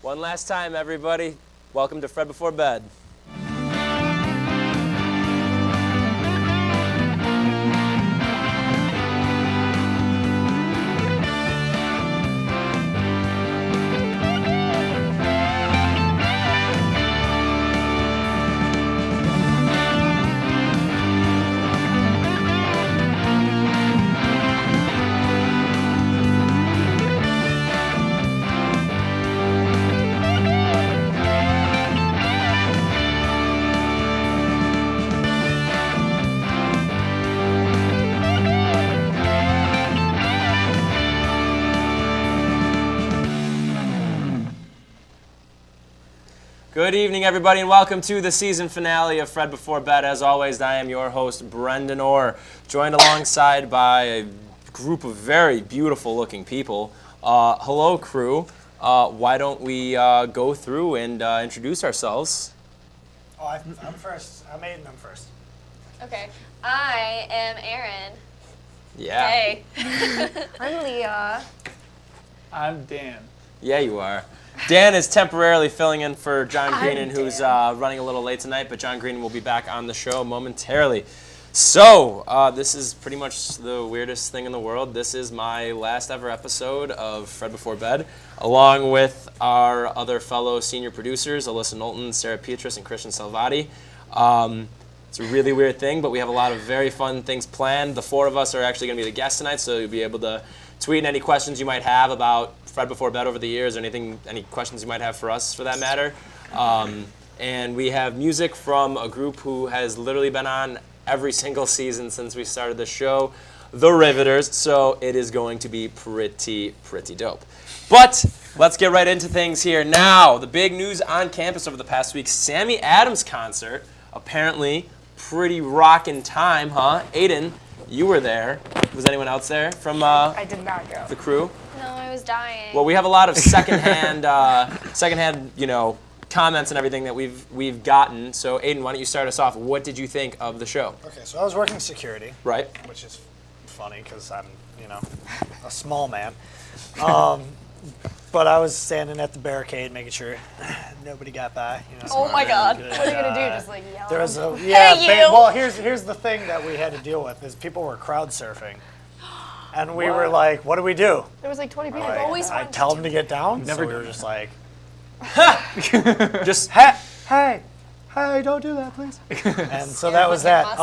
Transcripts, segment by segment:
One last time, everybody. Welcome to Fred Before Bed. Good evening, everybody, and welcome to the season finale of Fred Before Bed. As always, I am your host, Brendan Hoare, joined alongside by a group of very beautiful-looking people. Hello, crew. Why don't we go through and introduce ourselves? Oh, I'm first. I'm Aiden. I'm first. Okay. I am Erin. Yeah. Hey. I'm Leah. I'm Dan. Yeah, you are. Dan is temporarily filling in for John I'm Greenan, who's Dan. running a little late tonight, but John Greenan will be back on the show momentarily. So, this is pretty much the weirdest thing in the world. This is my last ever episode of Fred Before Bed, along with our other fellow senior producers, Alyssa Knowlton, Sarah Petrus, and Christian Salvati. It's a really weird thing, but we have a lot of very fun things planned. The four of us are actually going to be the guests tonight, so you'll be able to tweet in any questions you might have about Fred Before Bed over the years, or any questions you might have for us, for that matter. And we have music from a group who has literally been on every single season since we started the show, the Riveters, so it is going to be pretty dope. But let's get right into things here. Now, the big news on campus over the past week, Sammy Adams concert, apparently pretty rockin' time, huh? Aiden, you were there. Was anyone else there from I did not go. the crew? No, I was dying. Well, we have a lot of secondhand, comments and everything that we've gotten. So, Aiden, why don't you start us off? What did you think of the show? Okay, so I was working security, Right. which is funny because I'm, a small man. But I was standing at the barricade, making sure nobody got by. Oh my God. Good. What are you gonna do? Just like yell? There was a Hey, you! well, here's the thing that we had to deal with is people were crowd surfing, and we were like, what do we do? There was like 20 people. Like, always I wanted tell to them to get down. Never so we done were just like, Just hey, don't do that, please. And so that was that.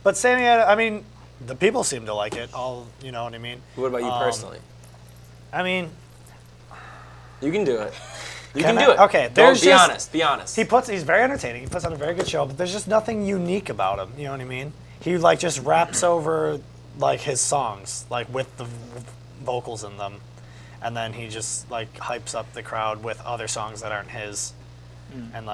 But Sammy, the people seemed to like it. All, you know what I mean? what about you personally? I mean, You can do it. You Can can I? do it. Okay, Don't there's be just- honest. Be honest. he's very entertaining. He puts on a very good show, but there's just nothing unique about him. You know what I mean? He just raps over his songs, with the vocals in them, and then he just hypes up the crowd with other songs that aren't his, and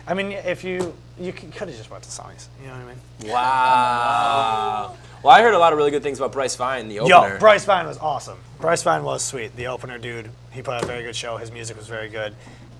if you could have just went to songs. You know what I mean? Wow. Well, I heard a lot of really good things about Bryce Vine, the opener. Yo, Bryce Vine was awesome. Bryce Vine was sweet. The opener dude, he put on a very good show. His music was very good.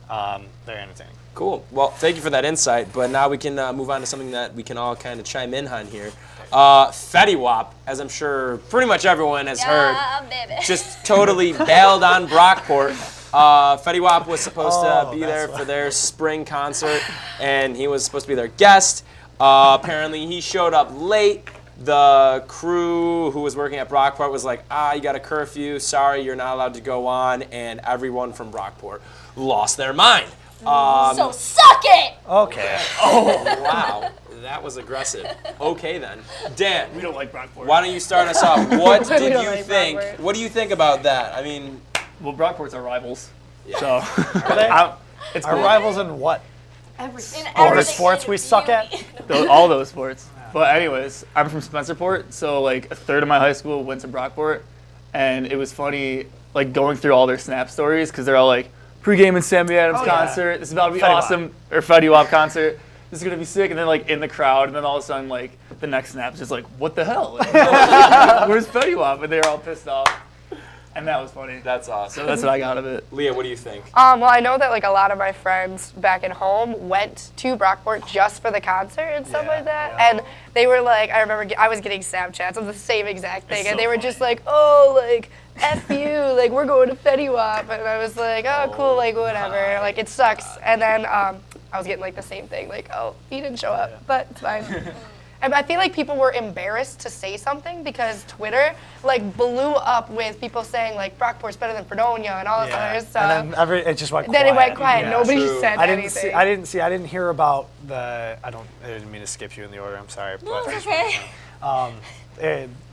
Very entertaining. Cool. Well, thank you for that insight. But now we can move on to something that we can all kind of chime in on here. Fetty Wap, as I'm sure pretty much everyone has heard, baby. just totally bailed on Brockport. Fetty Wap was supposed to be there for their spring concert, and he was supposed to be their guest. Apparently, he showed up late. The crew who was working at Brockport was like, you got a curfew. Sorry, you're not allowed to go on. And everyone from Brockport lost their mind. So suck it! Okay. Oh, wow. That was aggressive. Okay, then. Dan, We don't like Brockport. why don't you start us off? What We did don't you like think? Brockport. What do you think about that? I mean, Well, Brockport's our rivals. Yeah. So Are they? it's Our cool. rivals in what? Everything. In All the everything sports in we suck at? beauty. All those sports. But anyways, I'm from Spencerport, so a third of my high school went to Brockport, and it was funny going through all their Snap stories because they're all pregame and Sammy Adams yeah. concert. This is about to be Fetty Wap. awesome, or Fetty Wap concert. This is gonna be sick, and then in the crowd, and then all of a sudden the next snap's just what the hell? Where's Fetty Wap? And they're all pissed off, and that was funny. that's awesome. So that's what I got of it. Leah, what do you think? Well, I know that a lot of my friends back at home went to Brockport just for the concert and stuff Yeah, like that, yeah. and they were I remember I was getting Snapchats of the same exact thing, It's and so they were funny. just oh, F you, like, we're going to Fetty Wap. And I was like, oh, cool, like, whatever. Like, it sucks. And then I was getting, like, the same thing. Like, oh, he didn't show up, but it's fine. And I feel like people were embarrassed to say something because Twitter, like, blew up with people saying, like, Brockport's better than Fredonia and all this other stuff. And then it just went quiet. Then it went quiet. Yeah. Nobody True. said anything. I didn't hear about the. I didn't mean to skip you in the order. I'm sorry. No, But it's okay.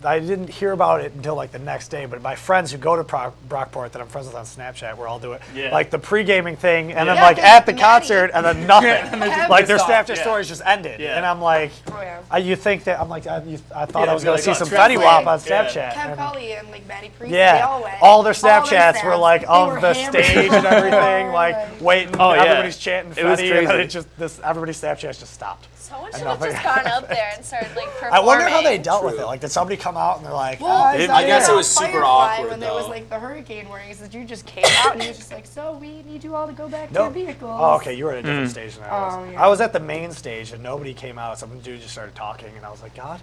I didn't hear about it until like the next day. But my friends who go to Brockport that I'm friends with on Snapchat, where I'll do it, like the pre-gaming thing, and then Yeah, like 'cause at the Maddie- concert, and then nothing. Like their Stop, Snapchat yeah. stories just ended, Yeah. and I'm like, Oh, yeah. you think that I'm like, I thought Yeah, I was be gonna like, see oh, some Trent Fetty Wap Flynn. on Yeah. Snapchat. Kev and- Cully and like Maddie Priest, they all Yeah, went. all their their Snapchats were snaps, like they of were the hammered. stage and everything, like waiting. Oh, yeah. Everybody's chanting It was Fetty, and then crazy. everybody's Snapchats just stopped. Someone should have just gone up there and started like performing. I wonder how they dealt with it. Like, did somebody come out and they're like, I guess it was super Firefly awkward, when there was though. like the hurricane warnings that you just came out and you was just like, so we need you all to go back to no. your vehicles. Oh, okay, you were at a different stage than I was. Oh, yeah. I was at the main stage and nobody came out. Some dude just started talking, and I was like, God.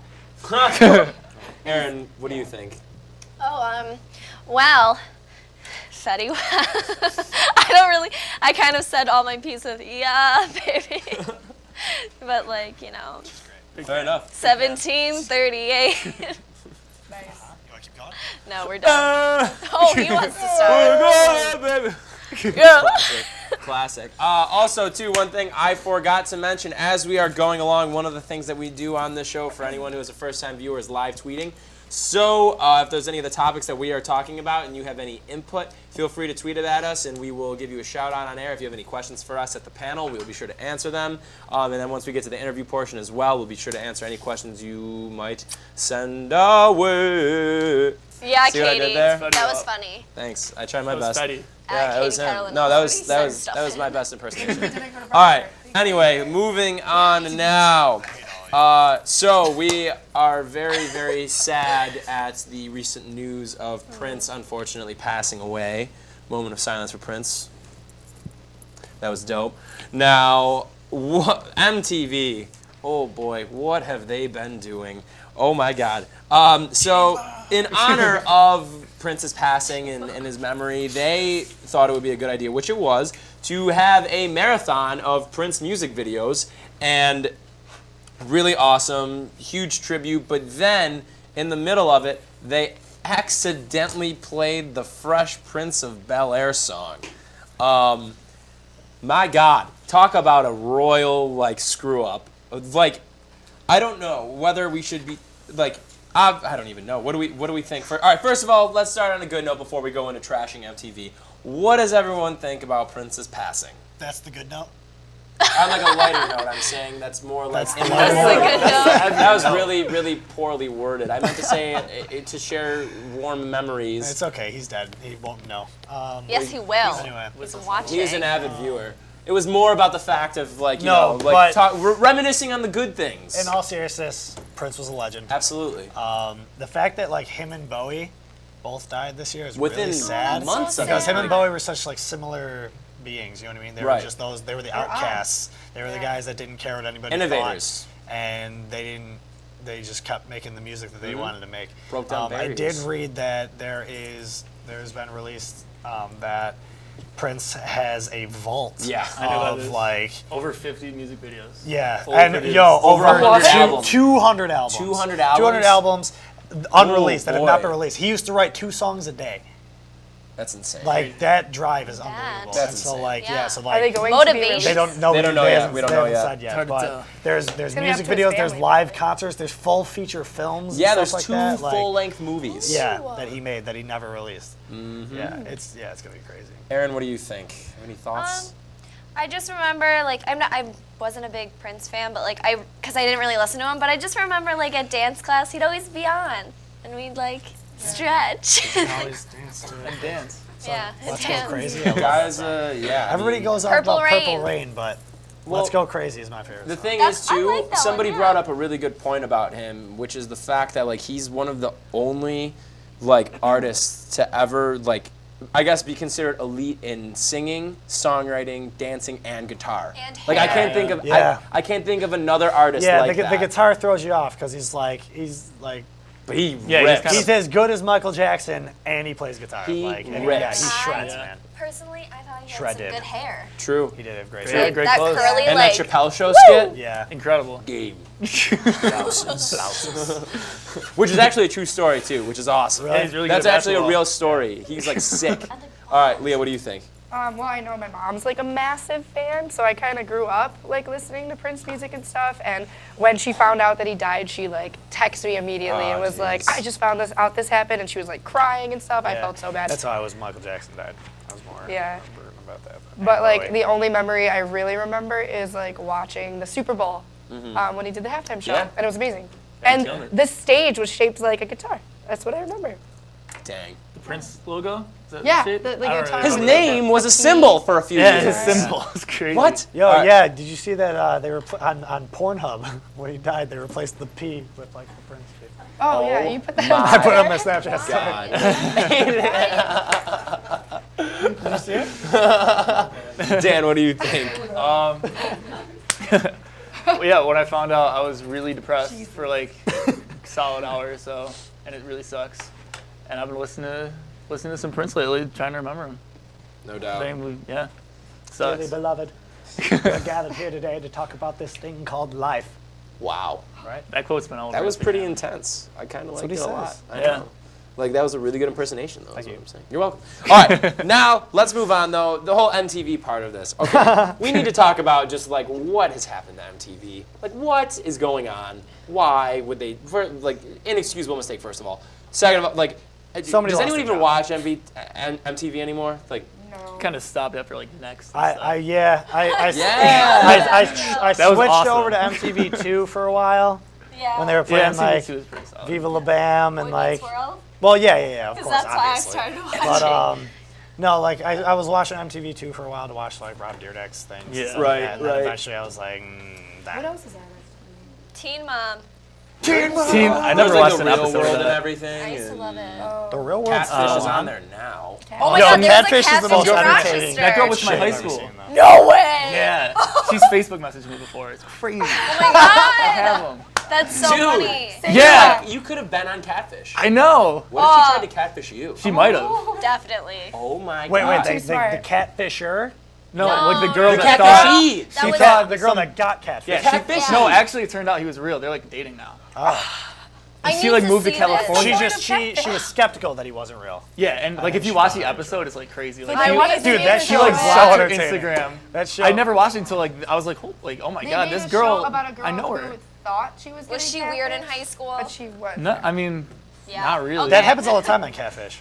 Aaron, what do you think? Oh, well, Fetty Wap. I kind of said all my piece of, yeah, baby. But like, you know, Fair enough. 1738. Nice. You want to keep going? No, we're done. Oh, he wants to start. Classic. Also, too, one thing I forgot to mention as we are going along, one of the things that we do on this show for anyone who is a first-time viewer is live tweeting. So if there's any of the topics that we are talking about and you have any input, feel free to tweet it at us and we will give you a shout out on air. If you have any questions for us at the panel, we'll be sure to answer them. And then once we get to the interview portion as well, we'll be sure to answer any questions you might send our way. Yeah, See what I did Katie. there? That was funny. Thanks. I tried my That was best. Fetty. Yeah, it was Katie him. Carolyn No, that Olsen was said that was stuff. that was my best impersonation. All right. Anyway, moving on now. So we are very, very sad at the recent news of Prince unfortunately passing away. Moment of silence for Prince. That was dope. Now, MTV. Oh boy, what have they been doing? Oh my God. So in honor of Prince's passing and his memory, they thought it would be a good idea, which it was, to have a marathon of Prince music videos, and really awesome, huge tribute, but then in the middle of it, they accidentally played the Fresh Prince of Bel-Air song. My God, talk about a royal like screw up. Like, I don't know whether we should be like, I don't even know. What do we think? All right, first of all, let's start on a good note before we go into trashing MTV. What does everyone think about Prince's passing? That's the good note. On like a lighter note, I'm saying that's more like That's in the lighter lighter note. note. That's a That was really, really poorly worded. I meant to say it to share warm memories. It's okay. He's dead. He won't know. Yes, he will. Anyway. He's watching. He is an avid viewer. It was more about the fact of like you No, know like but- reminiscing on the good things. In all seriousness, Prince was a legend. Absolutely. The fact that like him and Bowie both died this year is Within really sad. months of because it. him and Bowie were such like similar beings. You know what I mean? They Right. were just those. They were the outcasts. They were the guys that didn't care what anybody Innovators. thought, and they didn't. They just kept making the music that they wanted to make. Broke down I did barriers. read that there's been released that Prince has a vault Yeah. I know about of this. like. Over 50 music videos. Yeah, Full and videos. yo, Over over 100 albums. 200 albums. 200 albums? 200 albums unreleased that have not boy. been released. He used to write 2 songs a day. That's insane. Like that drive is unbelievable. That's and so insane. like Yeah. so Are like they going to Motivation. be released? they don't know. They don't know yet. We don't know yet. Said yet. Hard to But tell. there's gonna be music up to his videos, there's family. live concerts, there's full feature films. yeah, and there's stuff like 2 that, like- full-length movies. Yeah, that he made that he never released. Yeah, it's gonna be crazy. Aaron, what do you think? Any thoughts? I just remember, like, I wasn't a big Prince fan, but like, because I didn't really listen to him, but I just remember, like, at dance class, he'd always be on, and we'd like stretch. Always dance to it. And dance. Yeah, Let's go dance. crazy. I love Guys, that. yeah. I Everybody mean, goes on Purple about Purple Rain. Rain, but Well, Let's Go Crazy is my favorite. The song. thing That's- is, I too, like that one, somebody yeah. brought up a really good point about him, which is the fact that like he's one of the only like artists to ever like, I guess, be considered elite in singing, songwriting, dancing, and guitar. And like I hair. can't think of Yeah. I can't think of another artist Yeah, like the that. guitar throws you off because he's like But he Yeah, he's rips. kind He's as good as Michael Jackson, and he plays guitar. He like, and rips. he shreds, I- man. Personally, I thought he had Shredded. some good hair. True. He did have great. Yeah, hair. great that clothes. curly, And like, that Chappelle Show skit. Yeah. Incredible. Game. Which is actually a true story too, which is awesome. Really? Yeah, he's really good That's at actually a basketball. real story. He's like sick. All right, Leah, what do you think? Well, I know my mom's like a massive fan, so I kind of grew up like listening to Prince music and stuff. And when she found out that he died, she like texted me immediately and was like, "I just found this happened," and she was like crying and stuff. I Yeah. felt so bad. That's how I was when Michael Jackson died. I was more Yeah. burdened about that. But like anyway. the only memory I really remember is like watching the Super Bowl when he did the halftime show, Yeah. and it was amazing. killing And it. the stage was shaped like a guitar. That's what I remember. Dang. The Prince logo? Is that Yeah, shape? the I don't guitar. really His know. name was a symbol for a few Yeah, years. his symbol is crazy. What? Yo, All right. yeah, did you see that they were on Pornhub when he died? They replaced the P with like the Prince P. Oh, yeah, you put that. I put it on my Snapchat story. God. Did you see it? Dan, what do you think? Well, yeah, when I found out, I was really depressed for like a solid hour or so, and it really sucks. And I've been listening to some Prince lately, trying to remember him. No doubt. Yeah, Dearly sucks. beloved, we're gathered here today to talk about this thing called life. Wow. Right? That quote's been all over. That was pretty Instagram. intense. I kind of That's liked what it he a lot. says. I Yeah. know. Like, that was a really good impersonation, though, is you. what I'm saying. You're welcome. All right, now let's move on, though. The whole MTV part of this. Okay, we need to talk about just, like, what has happened to MTV. Like, what is going on? Why would they, like, inexcusable mistake, first of all. Second of all, like, Somebody does lost anyone their even job. watch MTV anymore? Like, No. Kind of stopped after like next. and I stuff. yeah, I That was switched awesome. over to MTV2 for a while Yeah. when they were Yeah, playing like MTV2 is pretty solid. Viva La Bam and Boy like, Meets World? well, yeah, of Because course, that's why I obviously. started watching. But no, like I was watching MTV2 for a while to watch like Rob Dyrdek's things. and Yeah. stuff like Right, that, and then right. eventually I was like, What that. else is on Teen Mom. Team, I there's, never like, watched the an real episode world of and that. everything. I used to and love it. it? The real world. Catfish is on there now. Oh my Yo, God, there's Catfish a is the most Catfish in entertaining. Rochester. That girl was my Shit, high I've never school. seen that. No way! Yeah, she's Facebook messaged me before. It's crazy. Oh my God! Have 'em. That's so Dude. funny. Yeah, You could have been on Catfish. I know. What if Oh. she tried to catfish you? She might have. Definitely. Oh my Wait, God. the smart. catfisher? No, No, like the girl The that catfish. thought. She That was thought The girl that got catfish. Yeah, Catfish. No, actually, it turned out he was real. They're like dating now. I she need like to moved to see California. She was skeptical that he wasn't real. Yeah, and like if you watch the episode, it's like crazy. Like, I she, wanna Dude, see that the she show. like like so stalked her entertaining. Instagram. That show. I never watched it until like I was like, oh my They god, made this a girl. show about a girl I know who her. thought she was. Was she getting weird in catfished, high school? But she was. No, I mean, Yeah. not really. That happens all the time on Catfish.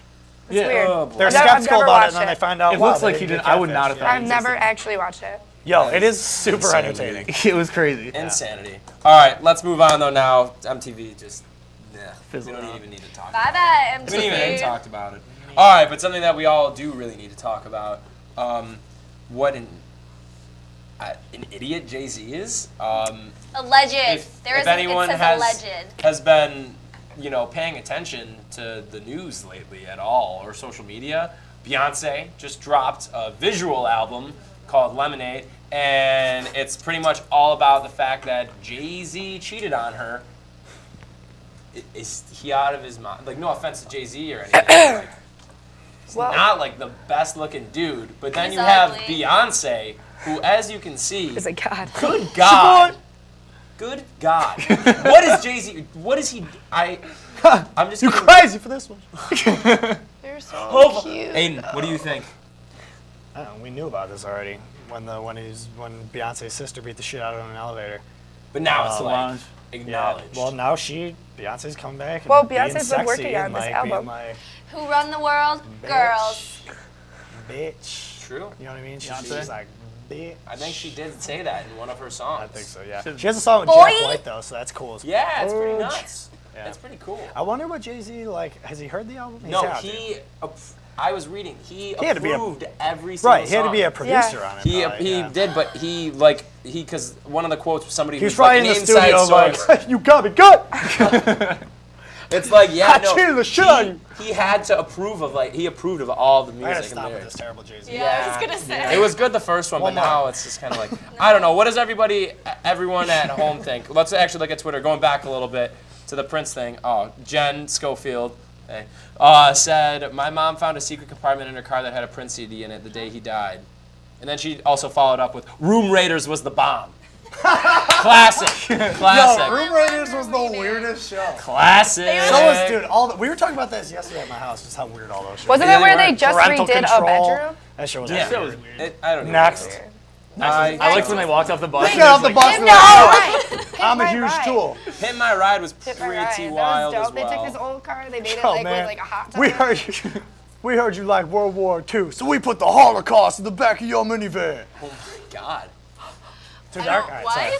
It's weird. Oh, boy. They're I've never skeptical about it, watched and then they it. find out. It wow, looks like they he did didn't- I would catfish, not have yeah. thought I've never actually watched it. Yo, it is super Insanity. entertaining. it was crazy. Insanity. All right, let's move on though. Now MTV just, we Fizzled don't out. even need to talk. Bye about bye, it. We haven't even MTV. talked about it. All right, but something that we all do really need to talk about. What an idiot Jay-Z is. Alleged. There if is anyone it says has alleged. has been, paying attention to the news lately at all or social media, Beyonce just dropped a visual album called Lemonade, and it's pretty much all about the fact that Jay-Z cheated on her. Is he out of his mind? Like, no offense to Jay-Z or anything. Like, he's Well- not like the best looking dude, but then He's you have ugly. Beyonce, who, as you can see, Is it God? good God. Good God. What is Jay-Z? What is he? I'm just You kidding. crazy for this one? You're so Oh, cute. Aiden, what do you think? I don't know, we knew about this already when Beyonce's sister beat the shit out of him in an elevator. But now it's Solange. like acknowledged. Well, now Beyonce's come back. And Well, being Beyonce's been sexy working on and, this like, album. Being like, Who run the world? Girls. bitch. True. You know what I mean? Beyonce? She's like, bitch. I think she did say that in one of her songs. I think so, yeah. Should- She has a song with Boy! Jack White though, so that's cool. Yeah, it's pretty Bitch. nuts. Yeah. That's pretty cool. I wonder what Jay-Z has he heard the album? He's No, had to. I was reading. He had to be a- approved every single Right, he had to song. be a producer Yeah. on it. He probably, he yeah. did, but because one of the quotes was somebody He was who's like probably an in the inside studio source. like, you got me good. It's like, yeah, I no. cheated the shit out of you. He had to approve of he approved of all the I music gotta and stop with lyrics. this terrible Jay-Z. Yeah, I was gonna say. It was good the first one, One but more. now it's just kind of like I don't know. What does everyone at home think? Let's actually look at Twitter. Going back a little bit to the Prince thing. Oh, Jen Schofield, hey, said, my mom found a secret compartment in her car that had a Prince CD in it the day he died. And then she also followed up with, Room Raiders was the bomb. Classic. Classic. Yo, Room Raiders was the weirdest show. Classic. So was, dude, we were talking about this yesterday at my house, just how weird all those shows Wasn't Yeah, it where they they were. just Parental redid control. a bedroom? That show was Yeah. weird. I don't know. Next. I liked when they walked off the bus. They got off the bus and No, they're like, right. I'm a My huge ride. tool. Hit My Ride was Hit my ride. pretty That wild was as dope. They took this well. old car, they made it Oh, like man. with like a hot tub. We heard you like World War II, so we put the Holocaust in the back of your minivan. Oh my God. Too I dark. don't, All right,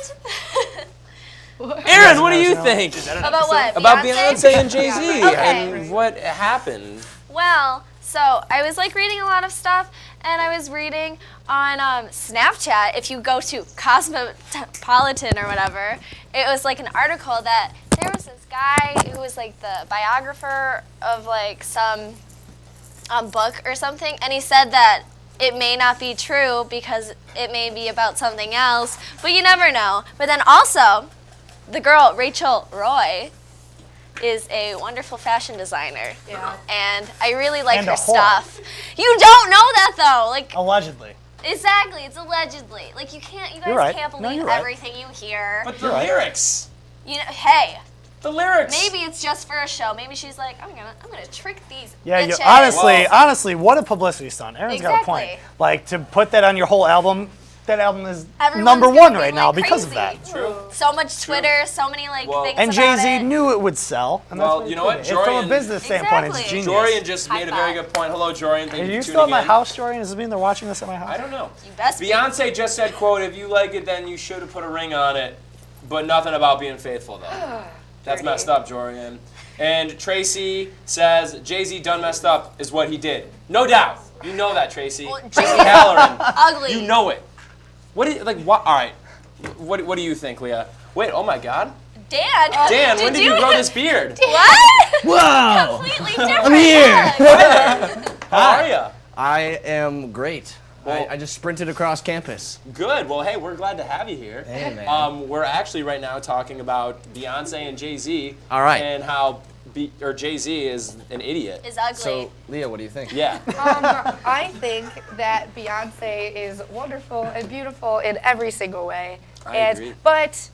what? Aaron, what do you think About what? about Beyonce and Jay-Z Okay. and what happened? Well, so I was like reading a lot of stuff, and I was reading on Snapchat. If you go to Cosmopolitan or whatever, it was like an article that there was this guy who was like the biographer of like some book or something, and he said that it may not be true because it may be about something else, but you never know. But then also, the girl Rachel Roy is a wonderful fashion designer. Yeah. And I really like And her a whore. stuff. You don't know that though. Like Allegedly. exactly, it's allegedly. Like you guys You're right. can't No, believe you're right. everything you hear. But the You're right. lyrics. You know, hey, The lyrics. maybe it's just for a show. Maybe she's like, I'm gonna trick these Yeah, bitches. honestly, what a publicity stunt. Aaron's got a point. Exactly. Like, to put that on your whole album, that album is Everyone's number gonna one be, right like, now because of crazy. that. True. So much Twitter, so many like Well- things And about Jay-Z it. knew it would sell. And Well, that's you know what? It's from a Jorian- business standpoint, it's Exactly. genius. Jorian just High made a very five. good point. Hello, Jorian. Thank Are you you for still at tuning my in. house, Jorian? Does this mean they're watching this at my house? I don't know. You best be. Beyonce just said, quote, if you like it, then you should have put a ring on it, but nothing about being faithful, though. That's messed up, Jorian. And Tracy says, Jay-Z done messed up is what he did. No doubt. You know that, Tracy. Well, Tracy Jay-Z- Halloran. Ugly. You know it. What do you, like, what? All right. What do you think, Leah? Wait, oh my God. Dan. Dan, when did you grow this beard? What? Wow! Completely different. I'm here. look. How are you? I am great. Well- I just sprinted across campus. Good. Well, hey, we're glad to have you here. Hey, man. We're actually right now talking about Beyonce and Jay-Z. All right. And how Jay-Z is an idiot. Is ugly. So, Leah, what do you think? Yeah. I think that Beyonce is wonderful and beautiful in every single way. I agree. But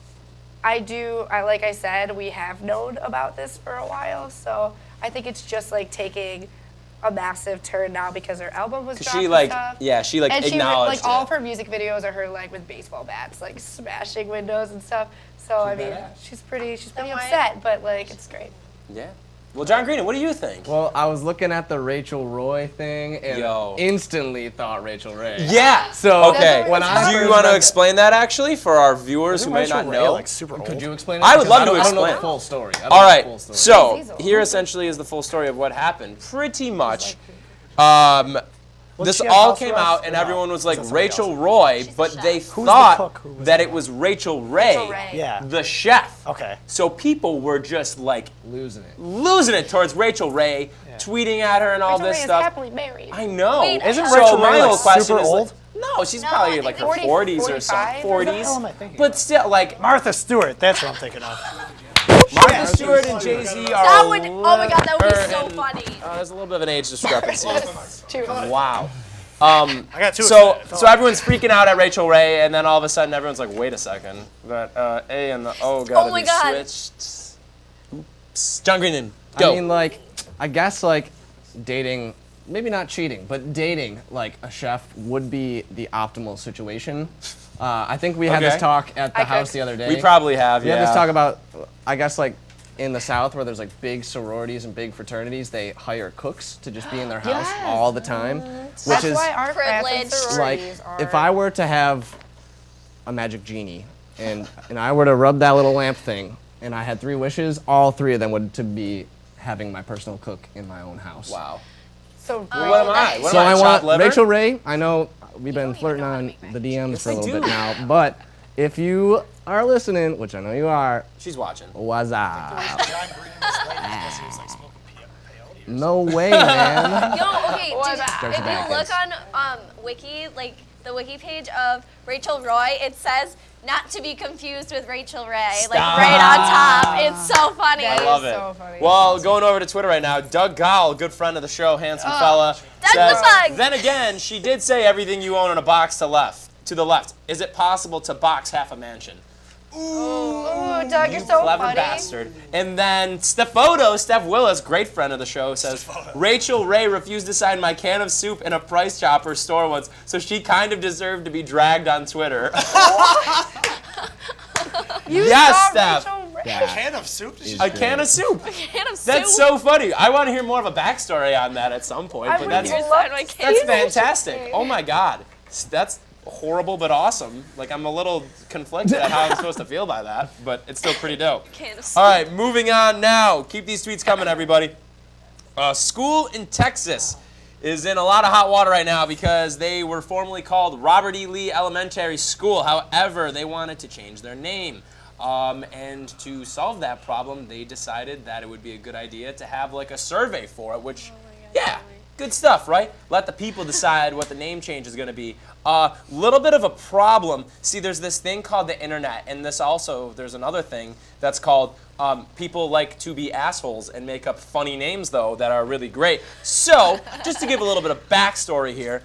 like I said, we have known about this for a while, so I think it's just like taking a massive turn now because her album was dropped She and like, stuff. yeah, she like And she acknowledged like all it. of her music videos are her like with baseball bats, like smashing windows and stuff. So I mean, badass. she's pretty why- upset, but like it's great. Yeah. Well, John Green, what do you think? Well, I was looking at the Rachel Roy thing and Yo. instantly thought Rachel Ray. Yeah. So, Okay. when I Do you first want to read explain that actually for our viewers Isn't who may Rachel not Ray, know? like, super Could old? you explain it? I would Because love to I don't know explain the it. full story. I don't All know right. the full story. So He's old. here essentially is the full story of what happened. Pretty much. This she have all house came arrest out, or and no? everyone was like Is that somebody Rachel else? Roy, She's but the they chef. Who's the thought cook? Who was that the it was Rachel Ray, Rachel Ray. Yeah. the chef. Okay. So people were just like Losing it. losing it towards Rachel Ray, tweeting at her and all Rachel this Ray is stuff. happily married. I know. Wait, Isn't So Rachel my Ray whole like question super is, old? no, she's No, probably I in like her think 40s or 45? something. What the 40s. hell am I thinking But still, like Martha Stewart, that's what I'm thinking of. Martha Stewart and Jay-Z are. That would. Oh my God, that would be so and- funny. There's a little bit of an age discrepancy. Too. Wow. I got two. So excited. so everyone's freaking out at Rachel Ray, and then all of a sudden everyone's like, wait a second, that A and the O gotta Oh my be God. switched. Oops. John Greenan, go. I mean, like, I guess, like, dating, maybe not cheating, but dating, like, a chef would be the optimal situation. I think we had Okay. this talk at the I house cook. the other day. we probably have, We yeah. had this talk about, I guess, like, in the South where there's, like, big sororities and big fraternities, they hire cooks to just be in their house Yes. all the time. That's Which is, why our frats and privileged. like, sororities are. if I were to have a magic genie and I were to rub that little lamp thing and I had 3 wishes, all 3 of them would to be having my personal cook in my own house. Wow. So What am I? What So am I, I chopped want liver? Rachel Ray. I know we've been don't even flirting know how to on make the DMs for a I little do. bit now, but if you are listening, which I know you are, She's watching. what's up? John Green was late because he was like smoking peyote. No way, man. Yo, okay, What did, about- if you Dirty look Backers. on Wiki, like the wiki page of Rachel Roy, it says not to be confused with Rachel Ray, Stop. like right on top. It's so funny. That I love is it. so funny. Well, going over to Twitter right now, Doug Gall, good friend of the show, handsome fella, Doug says, the Bug. then again, she did say everything you own in a box to the left. Is it possible to box half a mansion? Ooh, Doug, you're so Clever funny. bastard. And then Steph Willis, great friend of the show, says, Rachel Ray refused to sign my can of soup in a Price Chopper store once, so she kind of deserved to be dragged on Twitter. You Yes, saw Steph. Rachel Ray. That Can of soup? Did is you A can of soup. Can of That's soup. so funny. I want to hear more of a backstory on that at some point, I but would that's love Sign my to can. that's see Rachel fantastic. Ray. Oh my God. That's horrible but awesome. Like, I'm a little conflicted at how I'm supposed to feel by that, but it's still pretty dope. Can of soup. All right, moving on now. Keep these tweets coming, everybody. School in Texas is in a lot of hot water right now because they were formerly called Robert E. Lee Elementary School. However, they wanted to change their name. And to solve that problem, they decided that it would be a good idea to have like a survey for it, which, yeah, good stuff, right? Let the people decide what the name change is going to be. Little bit of a problem. See, there's this thing called the internet, and there's another thing that's called people like to be assholes and make up funny names, though, that are really great. So, just to give a little bit of backstory here,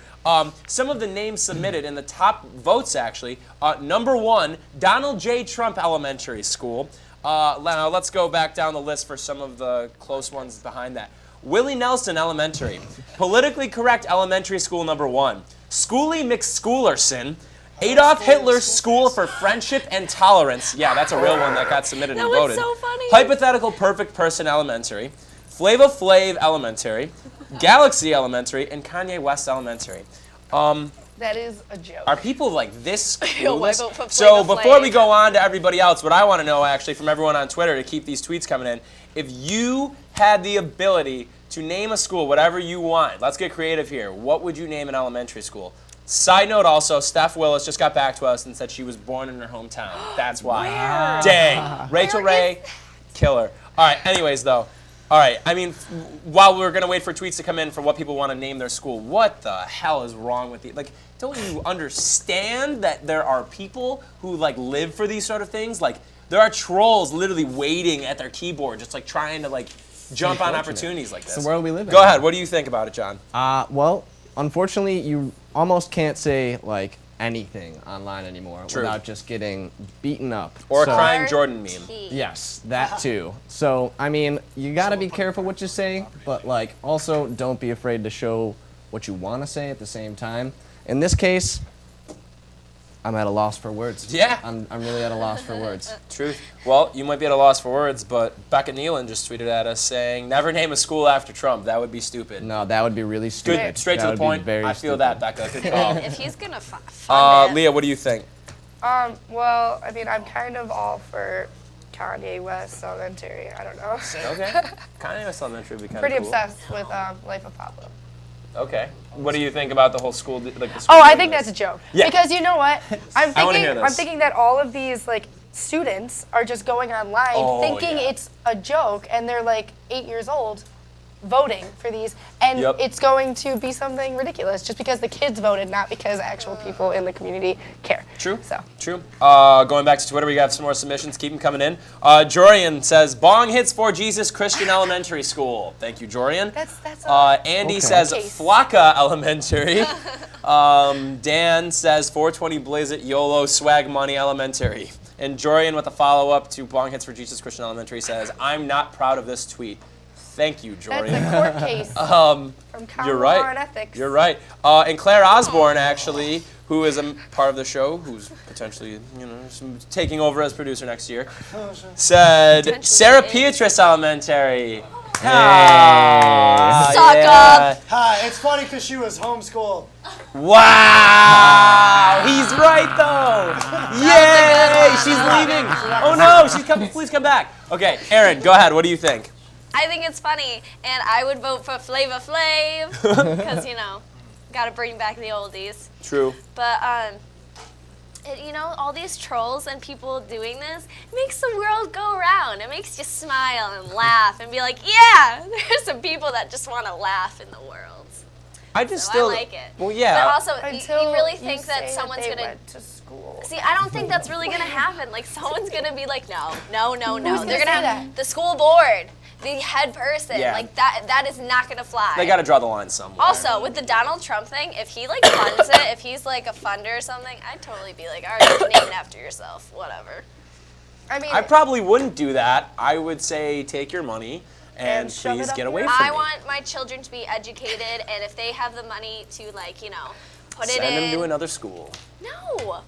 some of the names submitted in the top votes, actually. Number 1, Donald J. Trump Elementary School. Now, let's go back down the list for some of the close ones behind that. Willie Nelson Elementary. Politically correct elementary school number 1. Schoolie McSchoolerson. Adolf Hitler School for Friendship and Tolerance. Yeah, that's a real one that got submitted and That voted. one's so funny. Hypothetical Perfect Person Elementary. Flava Flav Elementary. Galaxy Elementary. And Kanye West Elementary. That is a joke. Are people like this Yo, I clueless? vote for So Flava before we Flav. go on to everybody else, what I want to know actually from everyone on Twitter to keep these tweets coming in, if you had the ability to name a school whatever you want, let's get creative here. What would you name an elementary school? Side note also, Steph Willis just got back to us and said she was born in her hometown. That's why. Where? Dang. Rachel Ray, killer. All right, anyways though. All right, I mean, while we're going to wait for tweets to come in for what people want to name their school, what the hell is wrong with you? Like, don't you understand that there are people who, like, live for these sort of things? Like, there are trolls literally waiting at their keyboard just, like, trying to, like, jump on opportunities like this. It's the world we live in. Go ahead. What do you think about it, John? Well, unfortunately, you almost can't say, like, anything online anymore True. without just getting beaten up. Or a So- crying Jordan meme. Yes, that too. So, I mean, you gotta be careful what you say, but like, also don't be afraid to show what you want to say at the same time. In this case, I'm at a loss for words. Yeah. I'm really at a loss for words. Truth. Well, you might be at a loss for words, but Becca Nealon just tweeted at us saying, never name a school after Trump. That would be stupid. No, that would be really Good. stupid. Straight That to the would be point. very I feel stupid. that, Becca. Good call. If he's gonna fund it. Leah, what do you think? Well, I mean, I'm kind of all for Kanye West Elementary. I don't know. Okay. Kanye West Elementary would be kind of Pretty cool. obsessed with Life of Pablo. Okay. What do you think about the whole school, like the school? Oh, I doing think this? that's a joke. Yeah. Because you know what? I'm I wanna hear thinking this. I'm thinking that all of these like students are just going online Oh, thinking yeah. it's a joke and they're like 8 years old voting for these and Yep. it's going to be something ridiculous just because the kids voted, not because actual people in the community care. True. So True. Going back to Twitter, we got some more submissions. Keep them coming in. Jorian says, Bong hits for Jesus Christian Elementary School. Thank you, Jorian. that's Andy Okay. says Case. Flocka Elementary. Dan says 420 Blaze It YOLO Swag Money Elementary. And Jorian with a follow-up to Bong Hits for Jesus Christian Elementary says, I'm not proud of this tweet. Thank you, that's Jorian. a court case from common You're law right. and ethics. You're right. And Claire Osborne, actually, who is a part of the show, who's potentially, taking over as producer next year, said Potentially Sarah is. Beatrice Elementary. Suck up. Hi, it's funny because she was homeschooled. Wow! He's right though. Yay! She's leaving. Oh no! She's coming. Please come back. Okay, Aaron, go ahead. What do you think? I think it's funny, and I would vote for Flava Flav because gotta bring back the oldies. True. But all these trolls and people doing this makes the world go round. It makes you smile and laugh and be like, yeah, there's some people that just want to laugh in the world. I just So still I like it. Well, yeah. But also, Until you really you think that say someone's they gonna went to school. see? I don't think that's really gonna happen. Like someone's gonna be like, no. Who's They're gonna gonna say have that? the school board, the head person. Yeah. Like that is not gonna fly. They got to draw the line somewhere. Also, with the Donald Trump thing, if he like funds it, if he's like a funder or something, I'd totally be like, all right, name it after yourself, whatever. I mean, I probably wouldn't do that. I would say take your money and shove please it up get your away ass. from I me. want my children to be educated, and if they have the money to like, put it Send in. them to another school. No.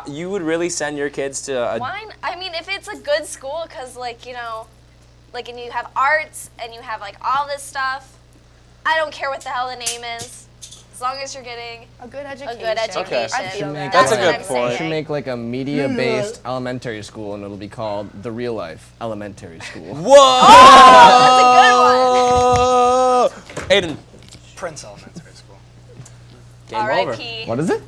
You would really send your kids to a Why? I mean, if it's a good school, because like, and you have arts and you have like all this stuff, I don't care what the hell the name is, as long as you're getting a good education. a good education. I feel that. That's a what good I'm point. saying. You should make like a media-based elementary school, and it'll be called the Real Life Elementary School. Whoa! Aiden, Prince Elementary School. game over. R.I.P. What is it?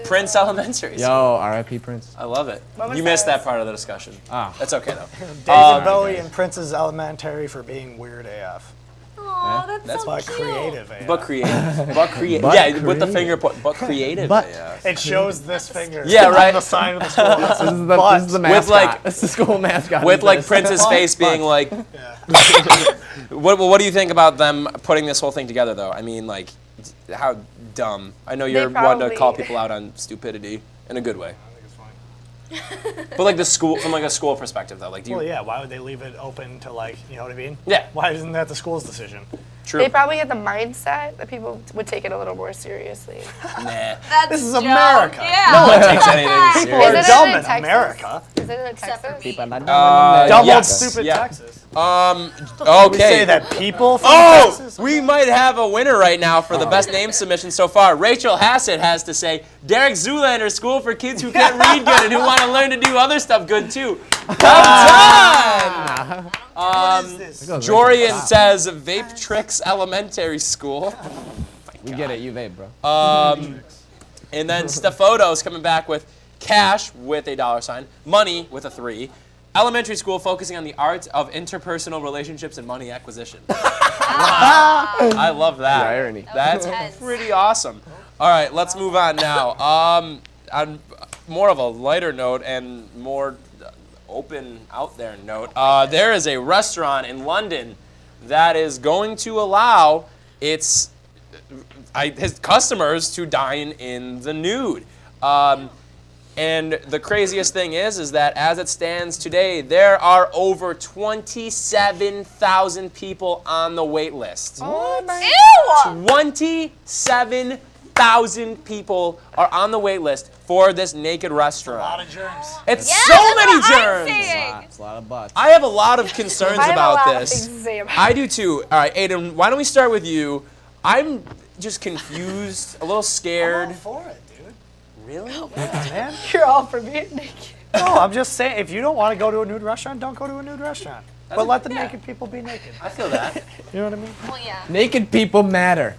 Prince Elementary. School. Yo, R.I.P. Prince. I love it. was You missed that? that part of the discussion. Ah. That's okay though. David Bowie and Prince's Elementary for being weird AF. Aw, That's so By cute. creative AF. But creative. But creative. But Yeah, with the creative. finger point. But creative. But- yeah. It shows this finger. Yeah, right. On the sign of the school. That says This is the but. mascot. like- It's the school mascot. With is like this. Prince's face being like. What do you think about them putting this whole thing together though? I mean, like, how dumb. I know you're one to call people out on stupidity in a good way. But like the school, from like a school perspective though, like do you? Well, yeah. Why would they leave it open to like, you know what I mean? Yeah. Why isn't that the school's decision? True. They probably had the mindset that people would take it a little more seriously. Nah. That's This is a joke. America. Yeah. No one takes anything People are Is serious. it dumb in in Texas? America. Is it in Except for Texas? me. Dumb yes, old stupid yeah. Texas. Okay. We say that people from Oh, Texas. we might have a winner right now for the best name submission so far. Rachel Hassett has to say, Derek Zoolander School for kids who can't read good and who want to learn to do other stuff good too. Well done! What is this? Jorian says, Vape Tricks Elementary School. We get it. You vape, bro. And then Stefoto's coming back with cash with a $, money with a 3. Elementary school focusing on the art of interpersonal relationships and money acquisition. Wow. I love that. The irony. That's intense. pretty awesome. All right, let's move on now. On more of a lighter note and more open out there note, there is a restaurant in London that is going to allow his customers to dine in the nude. And the craziest thing is that as it stands today, there are over 27,000 people on the wait list. Oh my Ew! 27,000 people are on the wait list for this naked A restaurant. lot of germs. It's Yeah, so that's many what I'm germs. saying. It's a lot of butts. I have a lot of concerns I have about a lot this. of things to say about I do too. All right, Aiden, why don't we start with you? I'm just confused, a little I'm all scared. for it, dude. Really? Man. You're all for being naked. No, I'm just saying, if you don't want to go to a nude restaurant, don't go to a nude restaurant. But let the naked people be naked. I feel that. You know what I mean? Well, yeah. Naked people matter.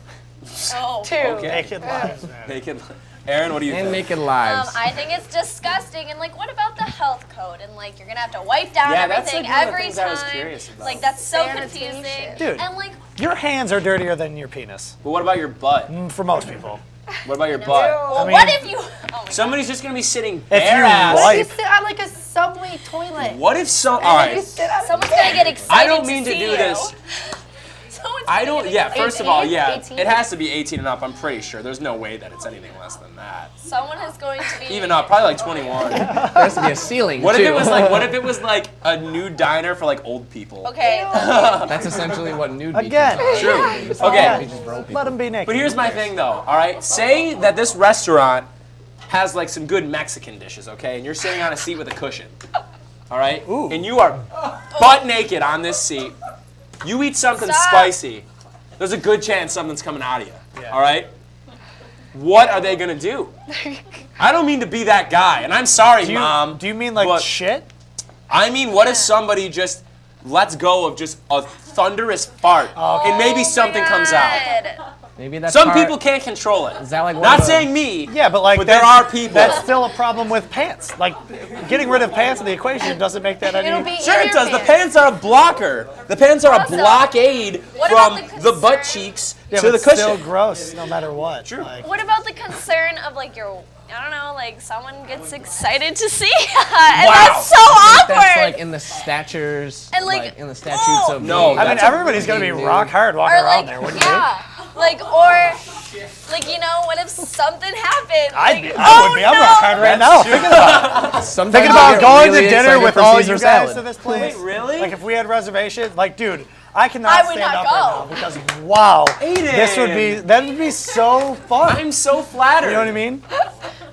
Oh. Two. Okay. Naked lives, man. Naked. Aaron, what do you And think? naked lives. I think it's disgusting. And like, what about the health code? And like, you're gonna have to wipe down Yeah, that's, everything like, one of the every things I was time. curious about. Like, that's so Sanitation. confusing. Dude. And like, Your hands are dirtier than your penis, But what about your butt? for most people. What about your butt? well, mean- what if you? Oh my Somebody's just gonna be sitting If bare you ass. What if you Wipe. sit on like a subway toilet? What if some? All And then you right. sit on Someone's gonna get excited. I don't mean to see do you. this. Someone's I gonna don't. get Yeah. excited. First of all, 18? yeah. 18? It has to be 18 and up. I'm pretty sure. There's no way that it's anything less than that. Someone is going to be Even up, probably like 21. There has to be a ceiling, What too. if it was like? What if it was like a nude diner for like old people? Okay. That's essentially what nude beaches Again. are. True. Yeah. Okay. Beaches for old people. Let them be naked. But here's my thing though, all right? Say that this restaurant has like some good Mexican dishes, okay? And you're sitting on a seat with a cushion, all right? Ooh. And you are butt naked on this seat. You eat something Stop. spicy. There's a good chance something's coming out of you, Yeah. all right? What are they gonna do? I don't mean to be that guy, and I'm sorry, do you, Mom. do you mean like but- shit? I mean, what if somebody just lets go of just a thunderous fart, and maybe something comes out? Maybe that's Some part- people can't control it. Is that like one Not of the- saying me. Yeah, but like But there that's- are people. That's still a problem with pants. Like getting rid of pants in the equation doesn't make that It'll any. be Sure in it your does. The pants are a blocker. The pants are a Also, blockade what from about the the butt concern? cheeks Yeah, to but the it's cushion. still gross no matter what. True. Like, What about the concern of like your, I don't know, like someone gets excited to see and that's so awkward. That's like in the statures, And, like, in the statutes of No, being- I mean, That's a everybody's gonna be really rock hard walking or around like, there, wouldn't you? yeah, like or like what if something happened? I Like, would be. I'm no. rock hard right now. Thinking about Sometimes Thinking you about get going really to dinner excited with for all Caesar you guys salad. to this place. Wait, really? Like if we had reservations, like dude, I cannot I would stand not up right go. now because wow, Aiden. that would be so fun. I'm so flattered. You know what I mean?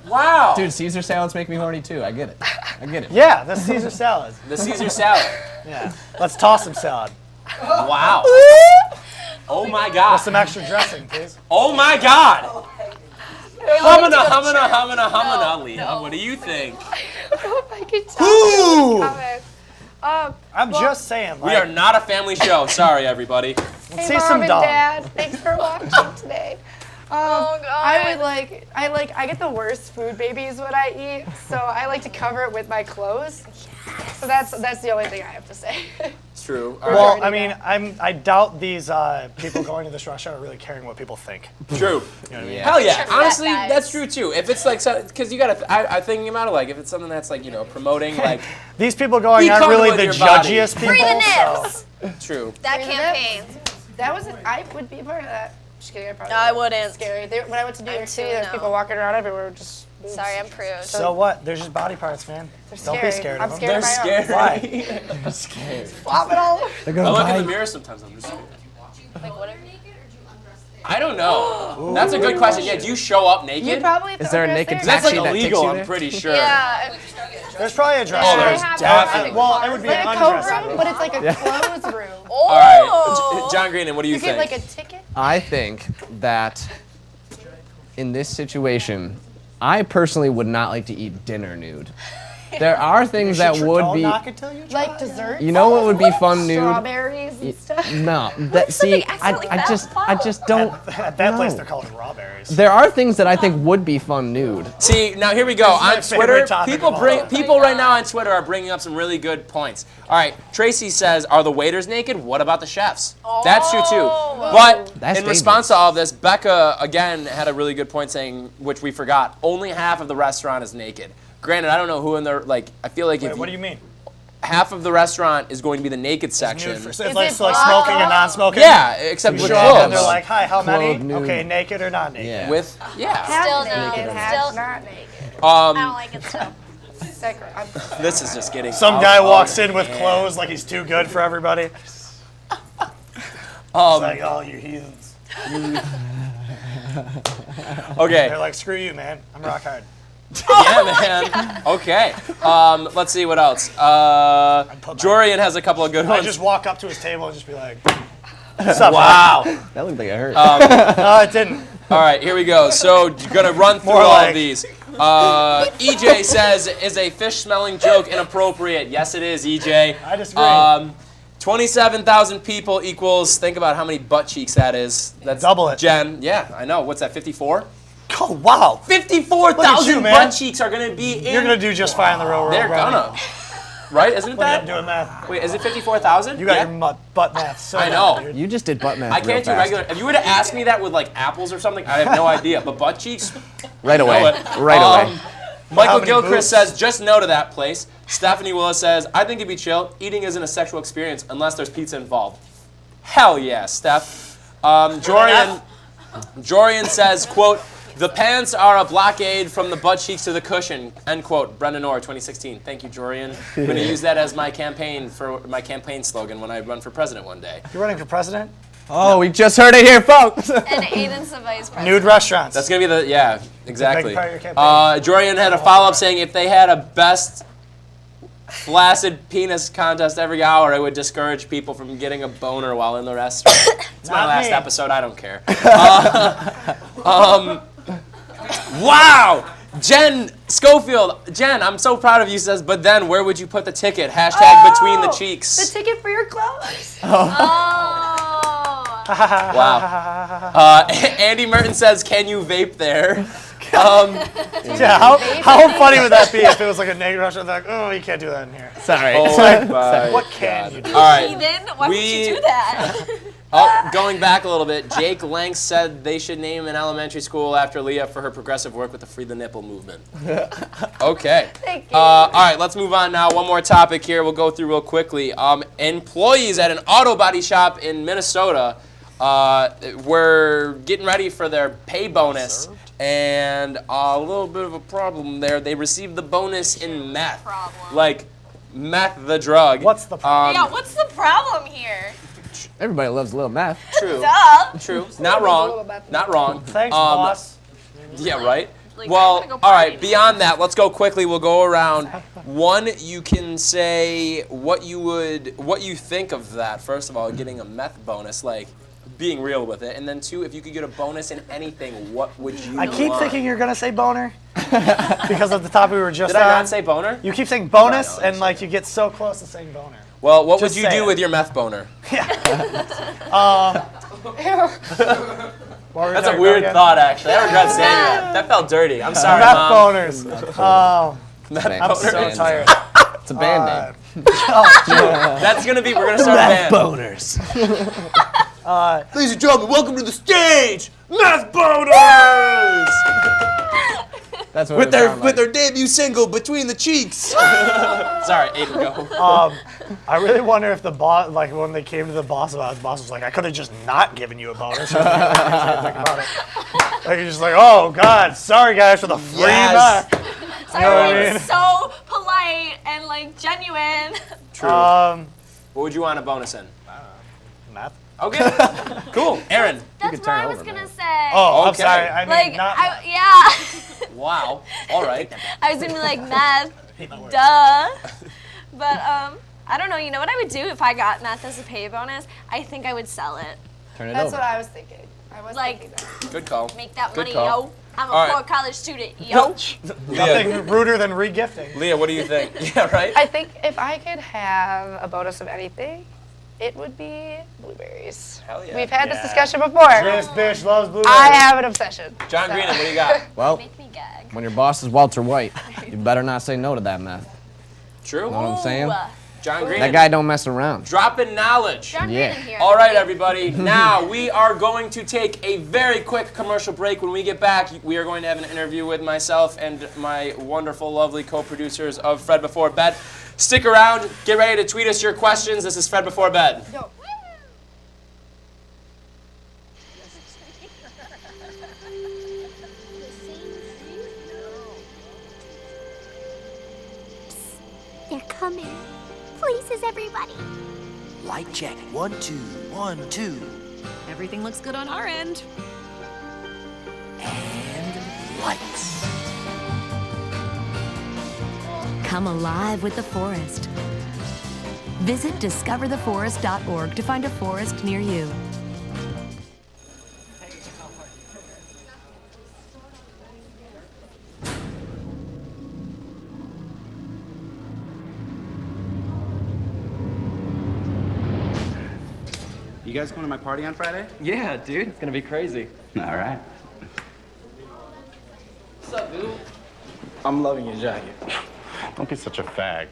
Wow. Dude, Caesar salads make me horny too. I get it. I get it. Yeah, the Caesar salad. The Caesar salad. Yeah, let's toss some salad. Wow. Oh my God. Some extra dressing, please. Oh my God. Humana, Leah. What do you think? Oh my God. Ooh. I'm just saying. We Like, are not a family show. Sorry, everybody. let's Hey, see some Mom and dog. Dad, thanks for watching today. Oh God. I get the worst food babies when I eat, so I like to cover it with my clothes. So that's the only thing I have to say. It's true. All right. Well, Already I mean, I doubt these people going to this restaurant are really caring what people think. True. Yeah. Hell yeah. Sure, Honestly, guys. that's true too. If it's like, because you gotta, I'm thinking about it, like if it's something that's like, promoting, like, These people going Be aren't really comfortable the with your body. judgiest people. Free the so- nips. true. That Free the campaign. That was I would be a part of that. Just kidding. I probably No, I wouldn't. Scary. When I went to New York City, too, there's no. people walking around everywhere just. Sorry, I'm prude. So what? They're just body parts, man. Don't be scared I'm of them. scared They're of my own. scary. Why? Scared. Flop it all over. I look in the mirror sometimes. I'm just scared. Like what? I don't know. That's a good question. Yeah, do you show up naked? You probably. Is there a naked That's like taxi that takes illegal. you I'm there? pretty sure. Yeah. There's probably a dress. Oh, Yeah, there's they have definitely. Well, it would be Like an a undress. coat room, but it's like a clothes room. Oh. All right, John Greenan, what do you You think? get like a ticket. I think that in this situation, I personally would not like to eat dinner nude. There are things that would Don't be. knock it till you try. Like dessert. You know what would be fun nude? Strawberries and stuff. No, that something see, accidentally I fell. just don't. At that place, No. they're called strawberries. There are things that I think would be fun nude. See, now here we go. This is my On favorite Twitter, topic people of all bring time. people right now on Twitter are bringing up some really good points. All right, Tracy says, "Are the waiters naked? What about the chefs?" That's true too. But That's in response to all of this, Becca again had a really good point saying, which we forgot, only half of the restaurant is naked. Granted, I don't know who in there. Like, I feel like Wait, if what do you mean? half of the restaurant is going to be the naked section. Nude for, so Is it's like, it so like blocked smoking and off? non-smoking? Yeah, except You with show up and clothes. they're like, hi, how many? Club nude. Okay, naked or not naked? Yeah. With yeah. Still Half naked, no. half Still. not naked. I don't like it still. Sacred. This is just getting. Some out guy of walks in with hand. clothes like he's too good for everybody. It's like, oh, you heathens. Okay. They're like, screw you, man. I'm rock hard. Yeah, man. Okay. Let's see what else. Jorian has a couple of good I ones. just walk up to his table and just be like, what's up? Wow. That looked like it hurt. No, it didn't. All right, here we go. So, gonna run through More all like- of these. EJ says, "Is a fish-smelling joke inappropriate?" Yes, it is, EJ. I disagree. 27,000 people equals. Think about how many butt cheeks that is. That's Double it. Jen. Yeah, I know. What's that? 54. Oh, wow. 54,000 you, man. butt cheeks are gonna be in. You're going to do just fine in the real world. They're Brandon. gonna. Right? Isn't it Look at him that? doing math. Wait, is it 54,000? You got Yeah. your butt math so I down, know. dude. You just did butt math. I can't do real fast. regular. If you were to ask me that with like apples or something, I have no idea. But butt cheeks, Right know away. it. Right away. Michael How many Gilchrist boobs? says, just no to that place. Stephanie Willis says, I think it'd be chill. Eating isn't a sexual experience unless there's pizza involved. Hell yeah, Steph. Jorian says, quote, the pants are a blockade from the butt cheeks to the cushion, end quote. Brendan Orr, 2016. Thank you, Jorian. I'm going to use that as my campaign slogan when I run for president one day. You're running for president? Oh, we just heard it here, folks. And Aiden's the vice president. Nude restaurants. That's going to be the, yeah, exactly. part of your campaign. Jorian had a follow-up saying if they had a best flaccid penis contest every hour, it would discourage people from getting a boner while in the restaurant. It's my Not last me. episode, I don't care. Wow! Jen Schofield, Jen, I'm so proud of you, says, but then where would you put the ticket? Hashtag between the cheeks. The ticket for your clothes. Oh. Wow. Andy Merton says, "Can you vape there?" Yeah, how funny would that be if it was like a negative Russian? Like, oh, you can't do that in here. Sorry. Oh my What can you do? All right. Heathen, why would you do that? Going back a little bit, Jake Lanks said they should name an elementary school after Leah for her progressive work with the Free the Nipple movement. Okay. Thank you. All right, let's move on now. One more topic here we'll go through real quickly. Employees at an auto body shop in Minnesota were getting ready for their pay bonus. And a little bit of a problem there. They received the bonus in meth. Like meth, the drug. What's the problem? Yeah, what's the problem here? Everybody loves a little meth. True. Duh. True. Not wrong. Not wrong. Thanks, boss. Yeah, right? Like, Well, I'm gonna go all right, party. beyond that, let's go quickly. We'll go around. One, you can say what you think of that. First of all, getting a meth bonus, like being real with it. And then two, if you could get a bonus in anything, what would you I keep want? thinking you're gonna say boner because of the topic we were just Did I on. not say boner? You keep saying bonus, No, and like you get so close to saying boner. Well, what Just would you say do it. with your meth boner? That's a weird thought, actually. I regret saying that. That felt dirty. I'm sorry, Meth Mom. boners. Oh, Meth I'm I'm boner. so tired. It's a band name. That's gonna be. We're gonna start a band. boners. Ladies and gentlemen, welcome to the stage, Meth Boners, That's what with it their sound with like. their debut single "Between the Cheeks." Sorry, Aiden, go. I really wonder if the boss, like when they came to the boss about it, the boss was like, I could have just not given you a bonus. Think about it. Like you're just like, oh God, sorry guys for the free Yes. meth. Sorry, know what I being mean? so polite and like genuine. True. What would you want a bonus in? Meth. Okay, cool. Aaron. That's what turn I was over, gonna man. say. Oh, I'm Okay. sorry. I mean, Like, not yeah. Wow. All right. I was gonna be like meth, duh. But I don't know. You know what I would do if I got meth as a pay bonus? I think I would sell it. Turn it That's over. what I was thinking. I was Like- thinking that. Good call. Make that Good money, call. yo. I'm a All right. poor college student, yo. nothing ruder than regifting. Leah, what do you think? Yeah, right. I think if I could have a bonus of anything, it would be blueberries. Hell yeah. We've had this Yeah. discussion before. This bitch loves blueberries. I have an obsession. John So- Greenan, what do you got? Well, Make me gag. when your boss is Walter White, you better not say no to that meth. True. Know what I'm saying? Ooh, John Greenan. That guy don't mess around. Dropping knowledge. John Yeah. Greenan here. All right, everybody. Now we are going to take a very quick commercial break. When we get back, we are going to have an interview with myself and my wonderful, lovely co-producers of Fred Before Bed. Stick around. Get ready to tweet us your questions. This is Fred Before Bed. Yo. They're coming. Places, everybody. Light check. 1, 2, 1, 2. Everything looks good on our end. And lights. Come alive with the forest. Visit discovertheforest.org to find a forest near you. You guys going to my party on Friday? Yeah, dude, it's gonna be crazy. All right. What's up, dude? I'm loving your jacket. Don't be such a fag.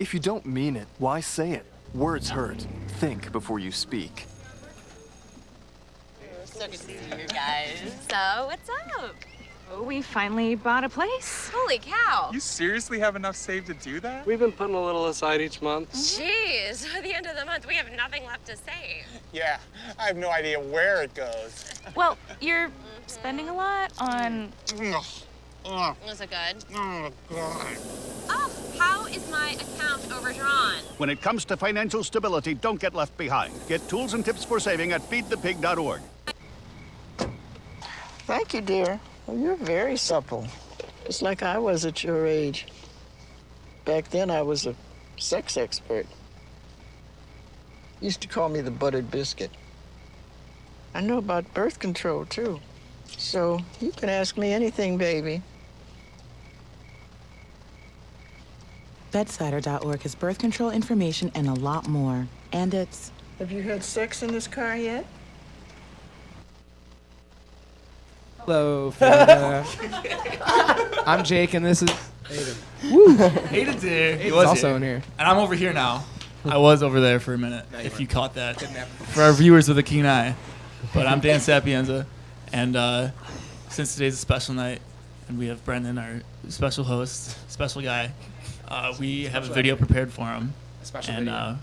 If you don't mean it, why say it? Words hurt. Think before you speak. So good to see you guys. So, what's up? Oh, we finally bought a place. Holy cow. You seriously have enough saved to do that? We've been putting a little aside each month. Jeez, at the end of the month, we have nothing left to save. Yeah, I have no idea where it goes. Well, you're spending a lot on... Was it good? Oh, God. Oh, how is my account overdrawn? When it comes to financial stability, don't get left behind. Get tools and tips for saving at feedthepig.org. Thank you, dear. Well, you're very supple. Just like I was at your age. Back then, I was a sex expert. Used to call me the buttered biscuit. I know about birth control, too. So you can ask me anything, baby. Bedsider.org has birth control information and a lot more. And it's... Have you had sex in this car yet? Hello, Florida. I'm Jake, and this is Aiden. Woo! Aiden's here. He Aiden's was also here. in here. And I'm over here now. I was over there for a minute, if you caught that. For our viewers with a keen eye. But I'm Dan Sapienza, and since today's a special night, and we have Brendan, our special host, special guy, we have a video prepared for him. Special and, video.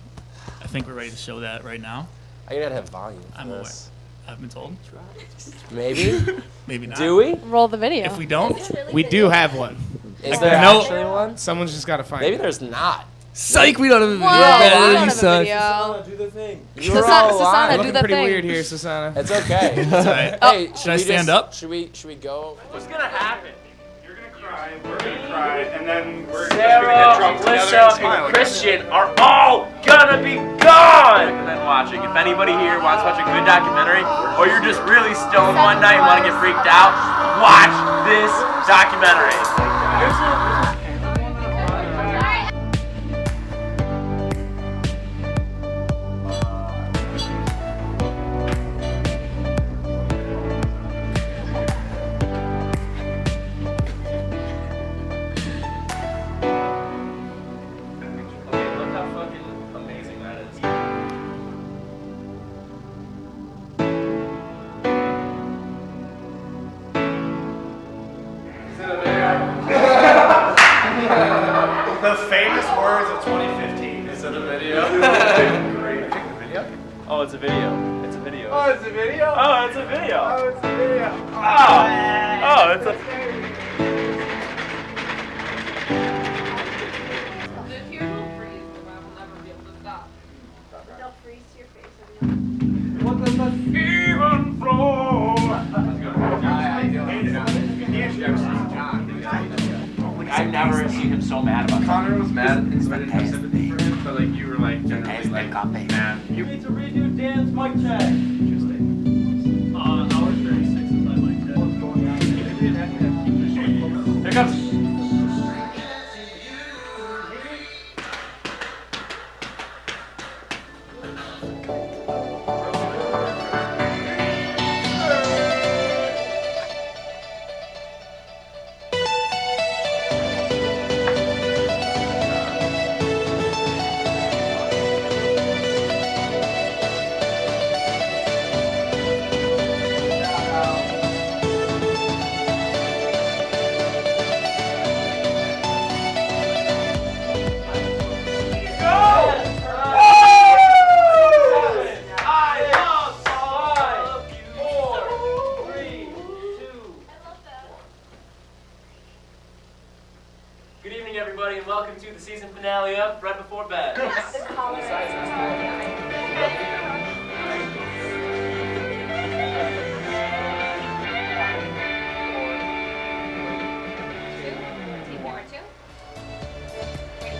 I think we're ready to show that right now. I gotta have volume. I'm aware. I've been told. Maybe. Maybe not. Do we? Roll the video. If we don't, We do have one. Is there No. actually one? Someone's just got to find Maybe it. there's not. Psych, we don't have a video. Whoa, we don't You have a suck. video. Do the thing. Susanna, do Looking the pretty thing. weird here, Susanna. It's okay. That's right. Hey, Should I stand up? Should we go? What's gonna happen? You're gonna cry, we're gonna cry, and then we're Sarah, gonna get drunk together and smile and Christian are all gonna be gone. And then watching. If anybody here wants to watch a good documentary, or you're just really stoned one night and want to get freaked out, watch this documentary. Look how fucking amazing that is. The famous words of 2015. Is it a video? Great. Video? Oh, it's a video. It's a video. Oh, it's a video? Oh, it's a video. Oh, it's a video. Oh, it's a. What does the even flow? I've never seen him so mad about Connor was mad and so I didn't have sympathy for him, but like you were like generally like mad. You need to redo Dan's mic check. Hour 36 is my mic check. Here comes. Good evening, everybody, and welcome to the season finale of Right Before Bed.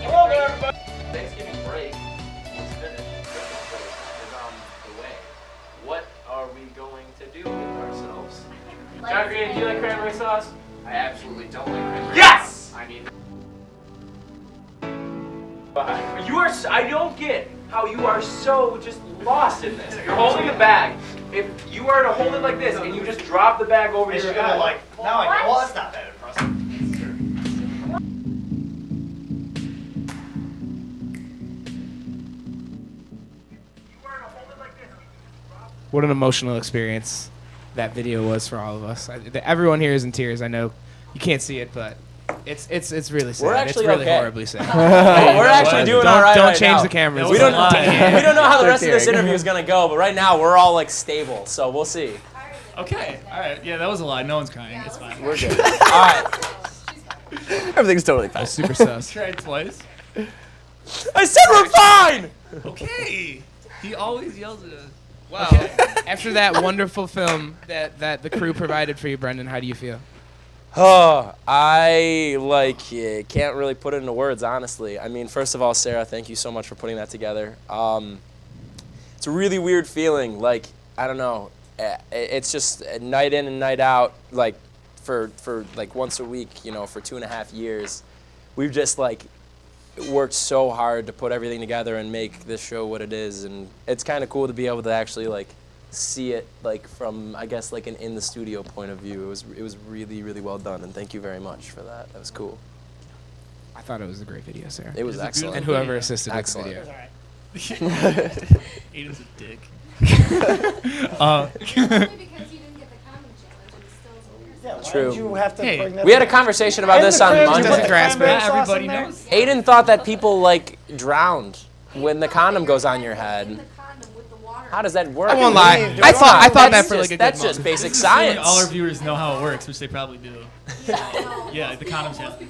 Hello there, everybody. Thanksgiving break is finished. Christmas break is on the way. What are we going to do with ourselves? John Green, do you like cranberry sauce? I absolutely don't like cranberry. Yes! I mean, You are. I don't get how you are so just lost in this. You're holding a bag. If you were to hold it like this and you just drop the bag over your head, now I know. Well, that's not that impressive. What an emotional experience that video was for all of us. Everyone here is in tears. I know you can't see it, but it's really sad. We're actually it's really okay. horribly sad. We're actually doing all right. Don't right change now. the cameras. We don't know how the rest of They're this interview is gonna go, but right now we're all like stable, so we'll see. Okay. All right. Yeah, that was a lie. No one's crying. It's fine. We're good. All right. Everything's totally fine. Super sus. Tried twice. I said we're fine. Okay. He always yells at us. Wow. After that wonderful film that the crew provided for you, Brendan, how do you feel? Oh, I can't really put it into words, honestly. I mean, first of all, Sarah, thank you so much for putting that together. It's a really weird feeling. Like, I don't know. It's just night in and night out. Like, for like once a week, you know, for 2.5 years, we've just like worked so hard to put everything together and make this show what it is. And it's kind of cool to be able to actually like see it like from, I guess, like an in the studio point of view. It was really, really well done, and thank you very much for that. That was cool. I thought it was a great video, Sarah. It was excellent. And whoever assisted with the Excellent. video. Aiden's a dick. True. You have to bring that We had a up? conversation about In this the on crib, you Monday. put the cranberry sauce in Everybody there? knows. Aiden thought that people like drowned when the condom goes on your head. How does that work? I won't lie. That's I not- thought that's that for like just- a good That's month. just basic Assuming science. all our viewers know how it works, which they probably do. Yeah, the condoms have.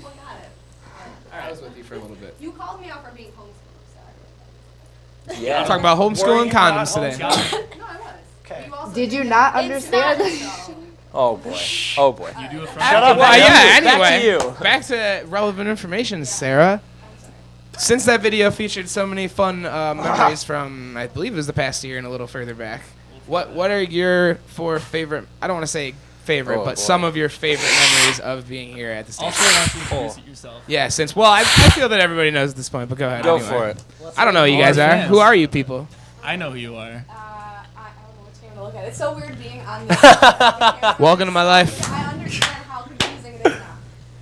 I was with you for a little bit. You called me out for being homeschooled, so. Yeah. I'm talking about homeschooling and Were you not condoms today. No, I was. Okay. You also Did you it. not It's understand? not, though. Oh boy. Oh boy. You do it from Shut up, Well, Adam. yeah, Back to anyway. you. Back to relevant information, Sarah. Since that video featured so many fun memories from, I believe it was the past year and a little further back, what are your 4 favorite, I don't want to say favorite, Oh, but boy. some of your favorite memories of being here at the station? Also, why don't you introduce it yourself? Yeah, since, well, I feel that everybody knows at this point, but go ahead. Go anyway. for it. I don't know who you All guys our are. fans. Who are you people? I know who you are. I don't know which camera to look at. It's so weird being on this. Welcome to my life. I understand how confusing it is now.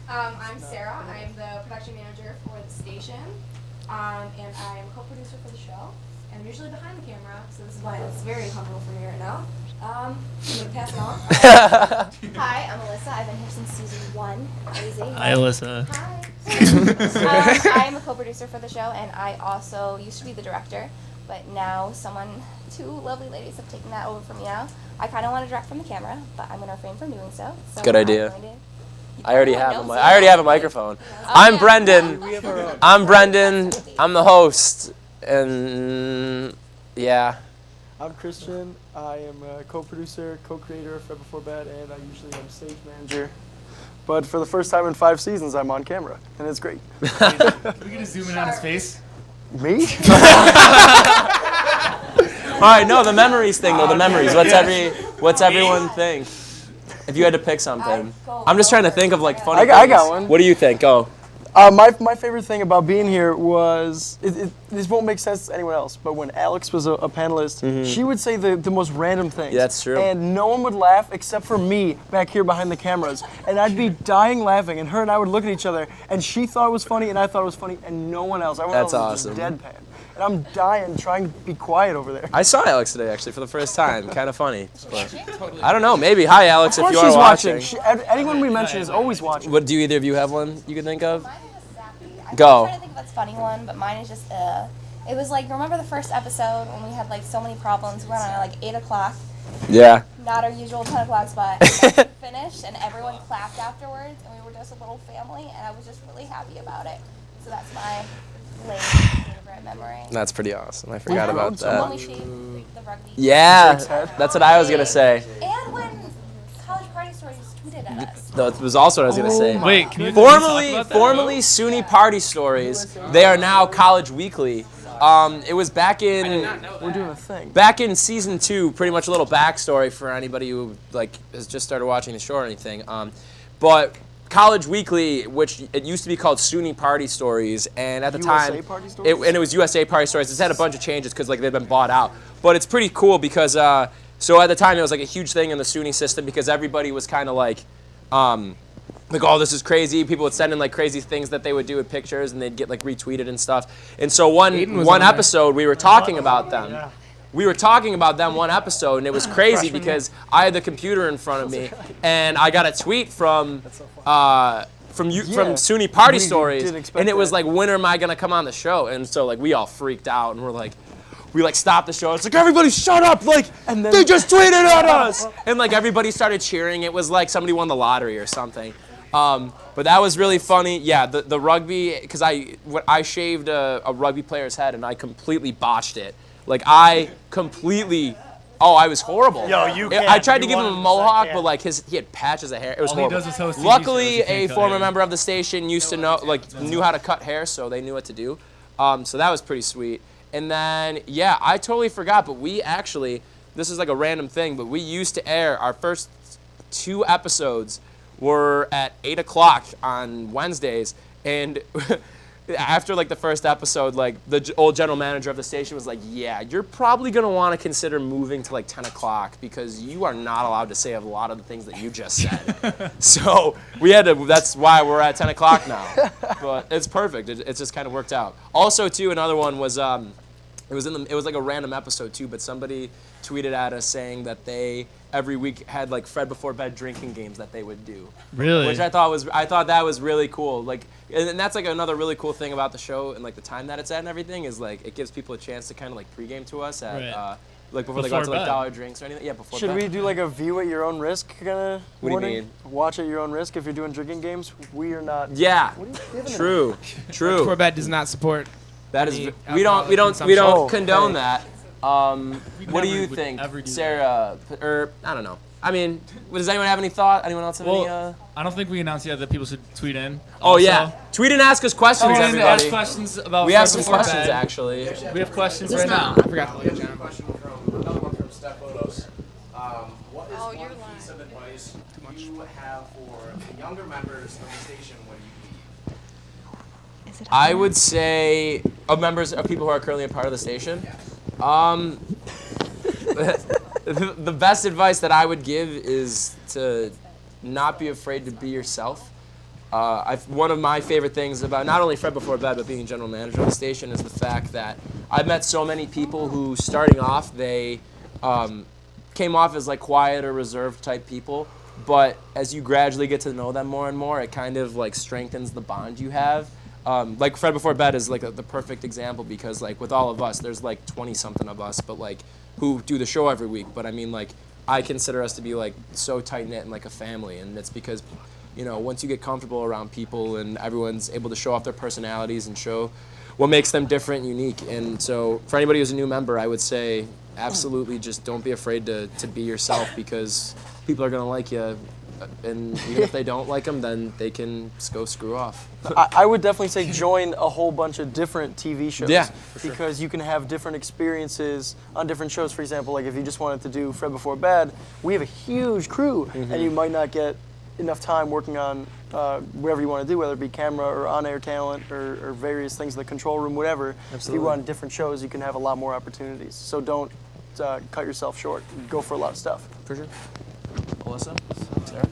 I'm Sarah. I'm the production manager for the station, and I'm co-producer for the show. And I'm usually behind the camera, so this is why it's very uncomfortable for me right now. I'm gonna pass it on. Hi, I'm Alyssa. I've been here since season 1. Crazy. Hi, Alyssa. Hi. I'm a co-producer for the show, and I also used to be the director, but now 2 lovely ladies have taken that over from me now. I kind of want to direct from the camera, but I'm going to refrain from doing so. It's a good idea. I already have knows I already have a microphone. I'm yeah. Brendan. I'm Brendan. I'm the host, and yeah. I'm Christian. I am a co-producer, co-creator of Fred Before Bed, and I usually am stage manager. But for the first time in 5 seasons, I'm on camera, and it's great. Can we get a zoom in on his face? Me? All right, no, the memories thing though. The memories. What's everyone think? If you had to pick something, I'm just trying to think of like funny. I got things. one. What do you think? Go. My favorite thing about being here was, this won't make sense to anyone else, but when Alex was a panelist, she would say the most random things. Yeah, that's true. And no one would laugh except for me back here behind the cameras. And I'd be dying laughing, and her and I would look at each other, and she thought it was funny, and I thought it was funny, and no one else. Everyone That's else was awesome. just deadpan. And I'm dying, trying to be quiet over there. I saw Alex today actually for the first time. Kind of funny. But I don't know. Maybe. Hi, Alex. Of If course you are she's watching. watching. Anyone we mention is always watching. What do either of you have one you can think of? I'm Go. trying to think of what's funny one, but mine is just it was like, remember the first episode when we had like so many problems? We went on at like 8 o'clock. Yeah. Not our usual 10 o'clock spot. Finished, and everyone clapped afterwards, and we were just a little family, and I was just really happy about it. So that's my favorite memory. That's pretty awesome. I forgot about When that. we shaved the rugby. Yeah, that's what I was gonna say. And when College Party Stories tweeted at us. That was also what I was gonna say. Wait, can you formerly talk about that? formerly SUNY Party Stories. They are now College Weekly. It was back in We're doing a thing. back in season 2. Pretty much a little backstory for anybody who like has just started watching the show or anything. But College Weekly, which it used to be called SUNY Party Stories, and at the USA time, Party Stories? it was USA Party Stories. It's had a bunch of changes because like they've been bought out. But it's pretty cool because so at the time it was like a huge thing in the SUNY system because everybody was kind of like, oh, this is crazy. People would send in like crazy things that they would do with pictures, and they'd get like retweeted and stuff. And so one episode we were talking about them. Yeah. We were talking about them one episode, and it was crazy because I had the computer in front of me, and I got a tweet from SUNY Party we Stories, didn't expect and it was that. like, when am I gonna come on the show? And so like we all freaked out, and we stopped the show. It's like, everybody shut up! Like, And then- they just tweeted at us! And like everybody started cheering. It was like somebody won the lottery or something. But that was really funny. Yeah, the rugby, because I shaved a rugby player's head, and I completely botched it. Like I was horrible. Yo, you can't. I tried to You give him a 100% mohawk, can't. but like he had patches of hair. It was All he horrible. does is host TV Luckily, shows. You a can't cut former hair. member of the station used to know, knew how to cut hair, so they knew what to do. So that was pretty sweet. And then, yeah, I totally forgot, but we actually, this is like a random thing, but we used to air our first 2 episodes were at 8 o'clock on Wednesdays, and after like the first episode, like the old general manager of the station was like, yeah, you're probably going to want to consider moving to like 10 o'clock because you are not allowed to say a lot of the things that you just said. So we had to, that's why we're at 10 o'clock now. But it's perfect. It just kind of worked out. Also, too, another one was, it was like a random episode too, but somebody tweeted at us saying that they every week had like Fred Before Bed drinking games that they would do. Really? Which I thought that was really cool. Like, and that's like another really cool thing about the show and like the time that it's at and everything is like it gives people a chance to kind of like pregame to us at like before they go out to like dollar drinks or anything. Yeah, before. Should bed. we do like a view at your own risk kind of? What do you mean? Watch at your own risk if you're doing drinking games. We are not. Yeah. What are you giving True. True. Before Bed does not support. That is. any We don't alcohol condone consumption. that. What do you think, Sarah? Or I don't know. I mean, does anyone have any thought? Anyone else have any? I don't think we announced yet that people should tweet in. Oh also. yeah, tweet and ask us questions, Tweet in and everybody. ask questions about. We have Fred some Before questions Bed. actually. We have questions right now. I forgot to look at John. Another one from Steph Photos. What is one piece of advice you have for the younger members of the station when you leave? I would say of people who are currently a part of the station. The best advice that I would give is to not be afraid to be yourself. One of my favorite things about not only Fred Before Bed, but being general manager of the station is the fact that I've met so many people who, starting off, they came off as like quiet or reserved type people, but as you gradually get to know them more and more, it kind of like strengthens the bond you have. Like Fred Before Bed is like the perfect example because like with all of us, there's like 20-something of us, but like who do the show every week. But I mean, like I consider us to be like so tight-knit and like a family, and it's because, you know, once you get comfortable around people and everyone's able to show off their personalities and show what makes them different and unique. And so for anybody who's a new member, I would say absolutely just don't be afraid to be yourself because people are going to like you. And even if they don't like them, then they can just go screw off. I would definitely say join a whole bunch of different TV shows. Yeah, for sure. Because you can have different experiences on different shows. For example, like if you just wanted to do Fred Before Bed, we have a huge crew, and you might not get enough time working on whatever you want to do, whether it be camera or on-air talent or various things in the control room, whatever. Absolutely. If you run different shows, you can have a lot more opportunities. So don't cut yourself short. Go for a lot of stuff. For sure. Alyssa? Sarah?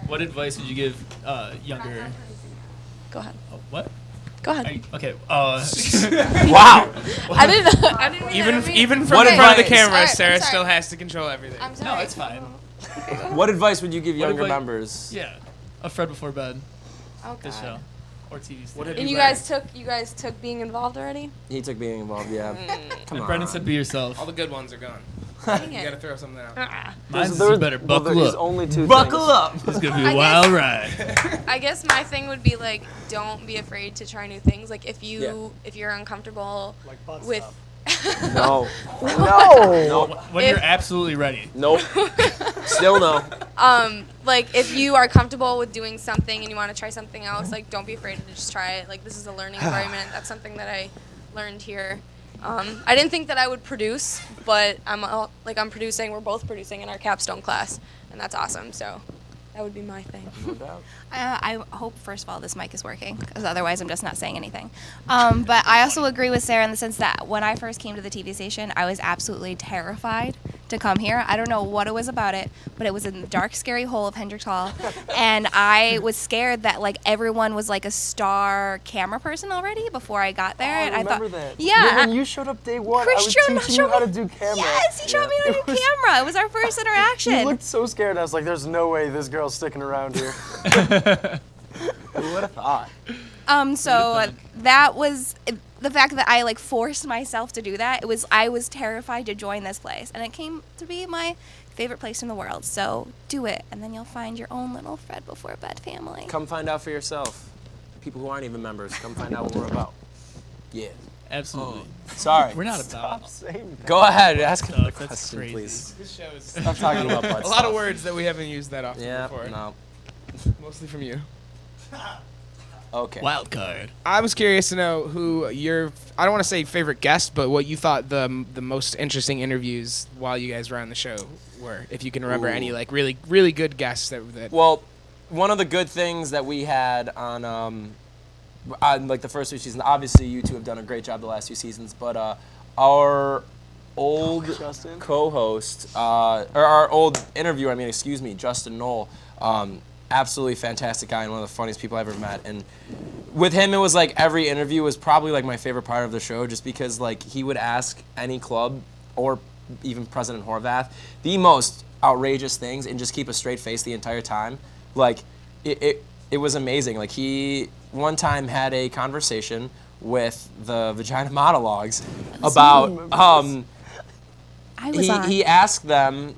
What advice would you give younger? Go ahead. Oh, what? Go ahead. Okay. Wow. I didn't. Even from What in front of the advice? camera, Sorry, Sarah I'm sorry. still has to control everything. I'm sorry. No, it's fine. What advice would you give What younger advice- members? Yeah, a Fred Before Bed. Oh This God. show or TV. What have And you you guys took being involved already? He took being involved, yeah. Come And on. Brendan said, "Be yourself." All the good ones are gone. Dang You it. gotta throw something out. Mine's There's- you better well, buckle there's up. only two Buckle things. up. It's gonna be I a wild ride. I guess my thing would be like, don't be afraid to try new things. Like if you're uncomfortable Like butt with. stuff. No. No. When If- you're absolutely ready. Nope. Still no. Like if you are comfortable with doing something and you want to try something else, like don't be afraid to just try it. Like this is a learning environment. That's something that I learned here. I didn't think that I would produce, but I'm producing. We're both producing in our capstone class, and that's awesome. So that would be my thing. No doubt. I hope, first of all, this mic is working, because otherwise I'm just not saying anything. But I also agree with Sarah in the sense that when I first came to the TV station, I was absolutely terrified to come here. I don't know what it was about it, but it was in the dark, scary hole of Hendricks Hall, and I was scared that like everyone was like a star camera person already before I got there. I and remember I thought, that. yeah, When you showed up day one, Christian I was teaching you how to do camera. Yes, he showed me how to do camera. It was our first interaction. You looked so scared. I was like, "There's no way this girl's sticking around here." Who would have thought? So that was the fact that I like forced myself to do that. I was terrified to join this place, and it came to be my favorite place in the world. So do it, and then you'll find your own little Fred Before Bed family. Come find out for yourself. People who aren't even members, come find out what we're about. Yeah. Absolutely. Sorry. We're not Stop about. saying that. Go ahead, ask him the That's question, crazy. please. This show is Stop talking about butt a lot stuff. of words that we haven't used that often Yeah, before. no. Mostly from you. Okay. Wild card. I was curious to know who your, I don't want to say favorite guest, but what you thought the most interesting interviews while you guys were on the show were. If you can remember Ooh. any like really good guests that Well, one of the good things that we had on like the first 2 seasons, obviously you two have done a great job the last 2 seasons, but our old co-host, or our old interviewer, Justin Knoll, absolutely fantastic guy and one of the funniest people I've ever met. And with him, it was like every interview was probably like my favorite part of the show, just because like he would ask any club or even President Horvath the most outrageous things and just keep a straight face the entire time. Like it was amazing. Like he one time had a conversation with the Vagina Monologues about he asked them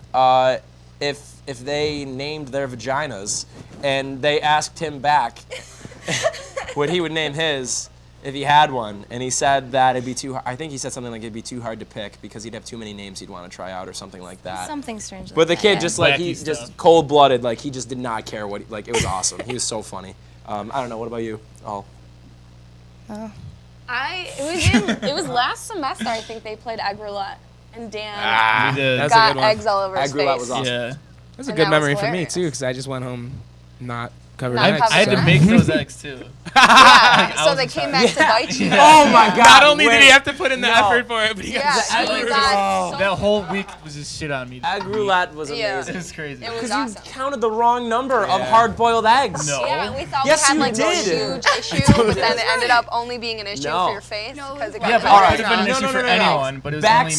if they named their vaginas, and they asked him back what he would name his if he had one, and he said that it'd be too hard. I think he said something like it'd be too hard to pick because he'd have too many names he'd want to try out or something like that. Something strange. But the like kid that, just yeah. like he just cold-blooded, like he just did not care what like it was awesome. He was so funny. I don't know. What about you? Oh. It was last semester. I think they played egg roulette, and Dan That's got a good one. eggs all over his Egg roulette face. was awesome. Yeah. That's a And good that was memory for me hilarious. too, because I just went home not covered Not in eggs. covered I had to in make those eggs too. Yeah, so they came back to bite you. Oh my God! Not only did he wait. have to put in the No. effort for it, but he got Yeah, the he egg. got so That whole week was just shit on me. Egg roulette was Yeah. amazing. It was crazy. It was Because awesome. you counted the wrong number of hard-boiled eggs. No. Yeah, we thought Yes, we had you like this did. huge issue, but then it ended up only being an issue No. for your face because it got Yeah, but covered it could have been an up. issue for anyone, but it was only me.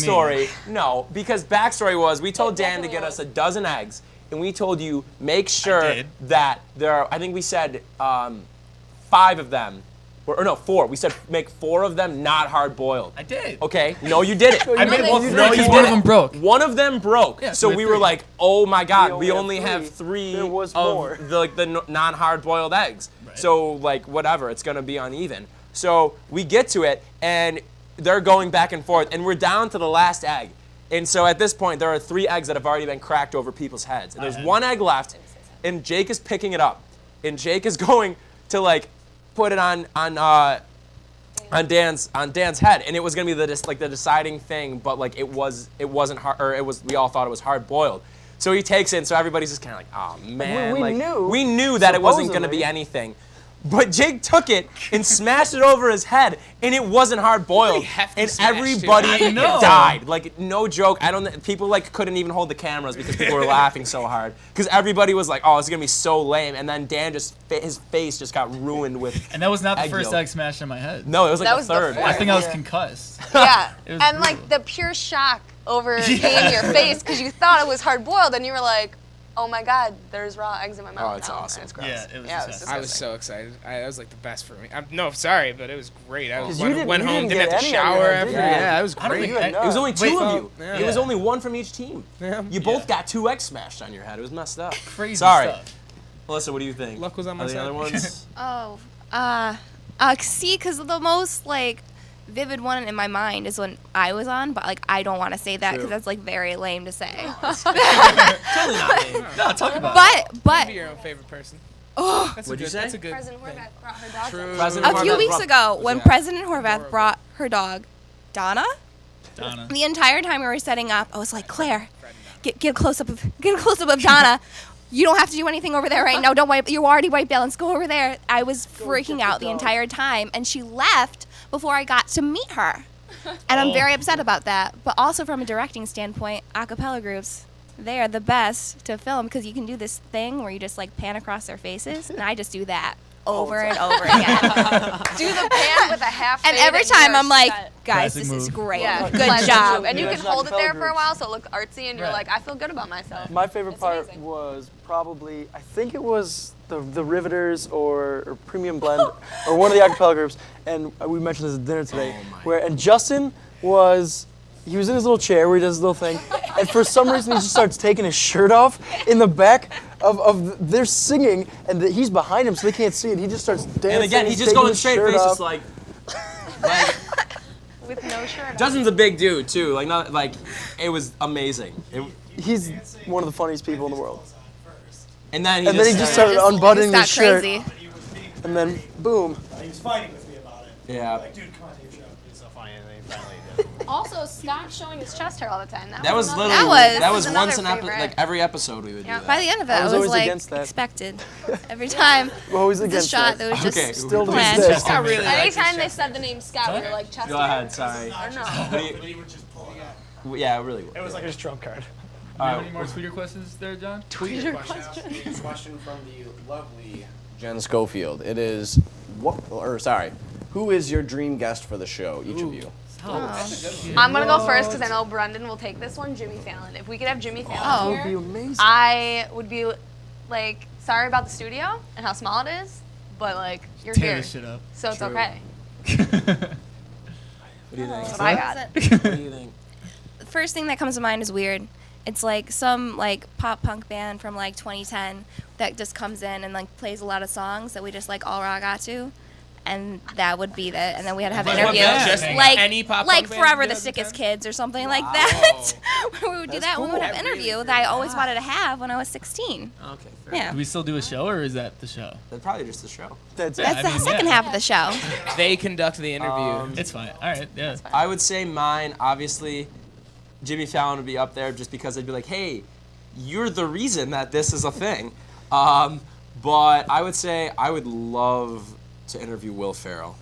Backstory, no, because backstory was we told Dan to get us a dozen eggs, and we told you make sure did. that there are. I think we said 5 of them, or no, 4. We said make 4 of them not hard boiled. I did. Okay, no, you did it. I made they both didn't. no, because one of them broke. One of them broke. Yeah, so so we we were like, oh my God, We we only only have have 3 There was of more. the non-hard boiled eggs. So like whatever, it's gonna be uneven. So we get to it and they're going back and forth and we're down to the last egg. And so at this point there are 3 eggs that have already been cracked over people's heads. And there's 1 egg left and Jake is picking it up. And Jake is going to like put it on Dan's head, and it was gonna be the deciding thing, but like it wasn't hard, or we all thought it was hard boiled. So he takes it, and so everybody's just kind of like, oh man, We knew that it wasn't gonna supposedly. be anything. But Jake took it and smashed it over his head, and it wasn't hard boiled, hefty and smash, too. everybody I know. died. Like no joke. People like couldn't even hold the cameras because people were laughing so hard because everybody was like, oh, it's gonna be so lame. And then Dan his face just got ruined with. And that was not the egg first yolk. egg smashed on my head. No, it was like That the was the third. fourth. I think I was concussed. Yeah, It was and brutal. like the pure shock overcame your face because you thought it was hard boiled, and you were like, "Oh my God, there's raw eggs in my mouth." Oh, it's now. awesome. It's gross. Yeah, it was Yeah, disgusting. I was so excited. That was like the best for me. No, sorry, but it was great. I 'Cause went, you didn't- went you home, didn't didn't have get to any on your shower head, after. did you? Yeah, it was I don't great. think It was only 2 of you. Yeah. It was only 1 from each team. Yeah. You both got 2 eggs smashed on your head. It was messed up. Crazy Sorry. stuff. Melissa, what do you think? Luck was on my Are the side. other ones? See, because the most like vivid one in my mind is when I was on, but like I don't want to say that because True. that's like very lame to say. Totally not lame. No, talk about it. But Be your own favorite person. Oh, That's What'd a you good, say? That's a good President thing. Horvath brought her dog. True. President a few Horvath weeks brought- ago when Yeah. President Horvath brought her dog, Donna. Donna. The entire time we were setting up, I was like, Claire, get a close up of Donna. You don't have to do anything over there right now. Don't wipe. You already white balance. Go over there. I was freaking out the entire time, and she left before I got to meet her, and I'm very upset about that. But also from a directing standpoint, a cappella groups, they are the best to film because you can do this thing where you just like pan across their faces, and I just do that over and over again. Do the pan with a half. And fade every and time you're I'm like, set. guys, Classic this is move. great. Yeah, Good classic job. move. And you Yeah, can it's not hold it there compelled for a groups. while, so it looks artsy, and you're Right. like, I feel good about myself. My favorite It's part amazing. was probably, I think it was the Riveters or Premium Blend or one of the acapella groups, and we mentioned this at dinner today, and Justin he was in his little chair where he does his little thing, and for some reason he just starts taking his shirt off in the back of they're singing, and he's behind him so they can't see it. He just starts dancing. And again, he's just taking going his straight shirt face, off. just like With no shirt on. Justin's a big dude too. Like not like it was amazing. He's one of the funniest people in the world. And then he just started unbuttoning got his shirt, crazy. and then boom. He was fighting with me about it. Yeah. Like, dude, come on, take your shirt off. It's so funny. And then he finally did. Also, Scott showing his chest hair all the time. That was another- literally that was another once an episode. favorite. Like every episode we would do that. By the end of it, I was always like against that. expected. Every time We're always the against shot that. that was just Okay, Still to planned. this day. I really like Anytime they said the name Scott, we were like, chest Go hair? ahead. Sorry. Or no? Yeah, it really would. It was like his trump card. Do you have any more Twitter questions there, John? A question from the lovely Jen Schofield. It is who is your dream guest for the show? Each of you. I'm gonna go first because I know Brendan will take this one. Jimmy Fallon. If we could have Jimmy Fallon That here, would be amazing. I would be like sorry about the studio and how small it is, but like you're Tear here, this shit up. so it's True. okay. What do you think? That's what I got. What do you think? The first thing that comes to mind is Weird. It's like some like pop punk band from like 2010 that just comes in and like plays a lot of songs that we just like all rock out to. And that would be that. And then we had to have an What interview. band? Just Like, any pop like punk band Forever you the did Sickest at the Kids or something like that. We would do that. We would have an interview that I always wanted to have when I was 16. Okay, fair. Yeah. Do we still do a show, or is that the show? That's probably just the show. That's That's the second half of the show. They conduct the interview. It's fine. All right, yeah. I would say mine, obviously, Jimmy Fallon would be up there just because I'd be like, hey, you're the reason that this is a thing. But I would say I would love to interview Will Ferrell.